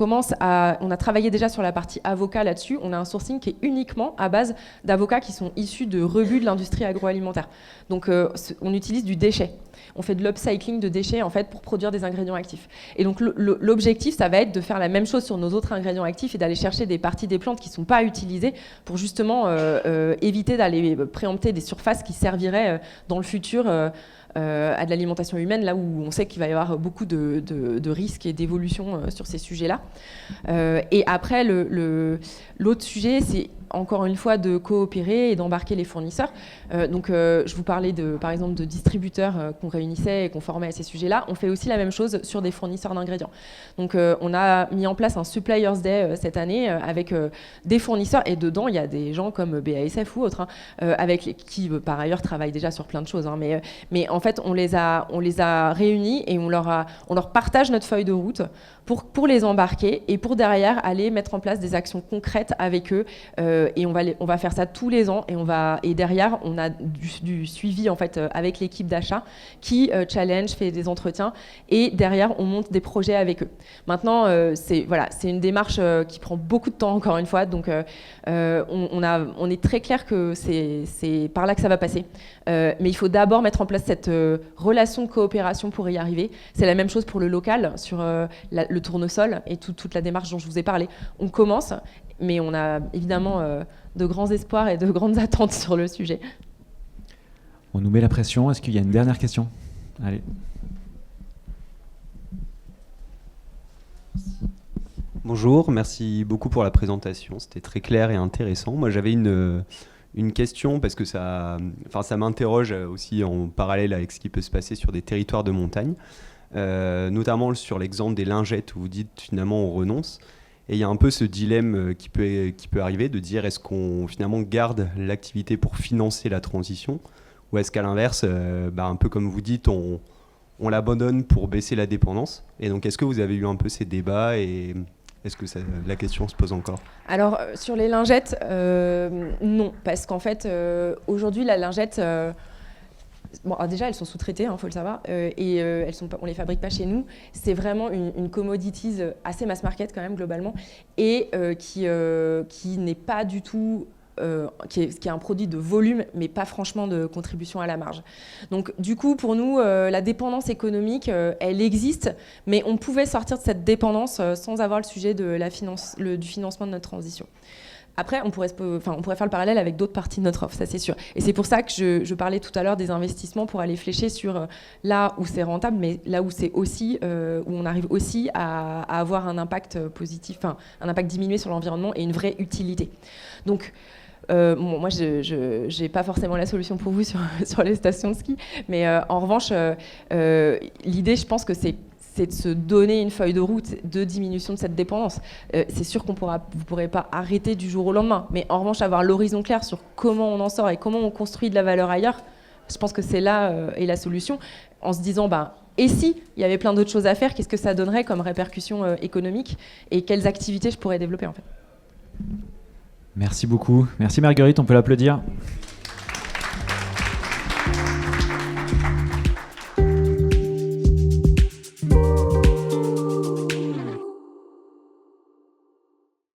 a travaillé déjà sur la partie avocat là-dessus. On a un sourcing qui est uniquement à base d'avocats qui sont issus de rebuts de l'industrie agroalimentaire. Donc, on utilise du déchet. On fait de l'upcycling de déchets en fait pour produire des ingrédients actifs. Et donc, l'objectif, ça va être de faire la même chose sur nos autres ingrédients actifs et d'aller chercher des parties des plantes qui ne sont pas utilisées pour justement éviter d'aller préempter des surfaces qui serviraient dans le futur à de l'alimentation humaine, là où on sait qu'il va y avoir beaucoup de risques et d'évolution sur ces sujets-là. Et après, l'autre sujet, c'est encore une fois de coopérer et d'embarquer les fournisseurs. Donc, je vous parlais par exemple de distributeurs qu'on réunissait et qu'on formait à ces sujets-là. On fait aussi la même chose sur des fournisseurs d'ingrédients. Donc, on a mis en place un Suppliers Day cette année avec des fournisseurs, et dedans, il y a des gens comme BASF ou autres, qui par ailleurs travaillent déjà sur plein de choses. Mais en fait, on les a réunis et on leur partage notre feuille de route pour les embarquer et pour derrière aller mettre en place des actions concrètes avec eux. Et on va faire ça tous les ans et derrière on a du suivi en fait avec l'équipe d'achat qui challenge, fait des entretiens et derrière on monte des projets avec eux. Maintenant c'est une démarche qui prend beaucoup de temps encore une fois, donc on est très clair que c'est par là que ça va passer, mais il faut d'abord mettre en place cette relation de coopération pour y arriver. C'est la même chose pour le local sur le tournesol et toute la démarche dont je vous ai parlé. On commence, mais on a évidemment de grands espoirs et de grandes attentes sur le sujet. On nous met la pression. Est-ce qu'il y a une dernière question ? Allez. Bonjour, merci beaucoup pour la présentation. C'était très clair et intéressant. Moi, j'avais une question parce que ça m'interroge aussi en parallèle avec ce qui peut se passer sur des territoires de montagne, notamment sur l'exemple des lingettes où vous dites finalement on renonce. Et il y a un peu ce dilemme qui peut arriver de dire est-ce qu'on finalement garde l'activité pour financer la transition ou est-ce qu'à l'inverse, un peu comme vous dites, on l'abandonne pour baisser la dépendance. Et donc est-ce que vous avez eu un peu ces débats et est-ce que la question se pose encore ? Alors sur les lingettes, non, parce qu'en fait aujourd'hui la lingette... alors déjà, elles sont sous-traitées, faut le savoir, et on les fabrique pas chez nous. C'est vraiment une commodities assez mass market quand même globalement, et qui n'est pas du tout, qui est un produit de volume, mais pas franchement de contribution à la marge. Donc du coup, pour nous, la dépendance économique, elle existe, mais on pouvait sortir de cette dépendance sans avoir le sujet du financement de notre transition. Après, on pourrait faire le parallèle avec d'autres parties de notre offre, ça c'est sûr. Et c'est pour ça que je parlais tout à l'heure des investissements pour aller flécher sur là où c'est rentable, mais là où c'est aussi, où on arrive aussi à avoir un impact positif, un impact diminué sur l'environnement et une vraie utilité. Donc, moi, je n'ai pas forcément la solution pour vous sur les stations de ski, mais en revanche, l'idée, je pense que c'est de se donner une feuille de route de diminution de cette dépendance. C'est sûr vous ne pourrez pas arrêter du jour au lendemain, mais en revanche, avoir l'horizon clair sur comment on en sort et comment on construit de la valeur ailleurs, je pense que c'est là est la solution, en se disant, et si il y avait plein d'autres choses à faire, qu'est-ce que ça donnerait comme répercussions économiques et quelles activités je pourrais développer en fait. Merci beaucoup. Merci Marguerite, on peut l'applaudir.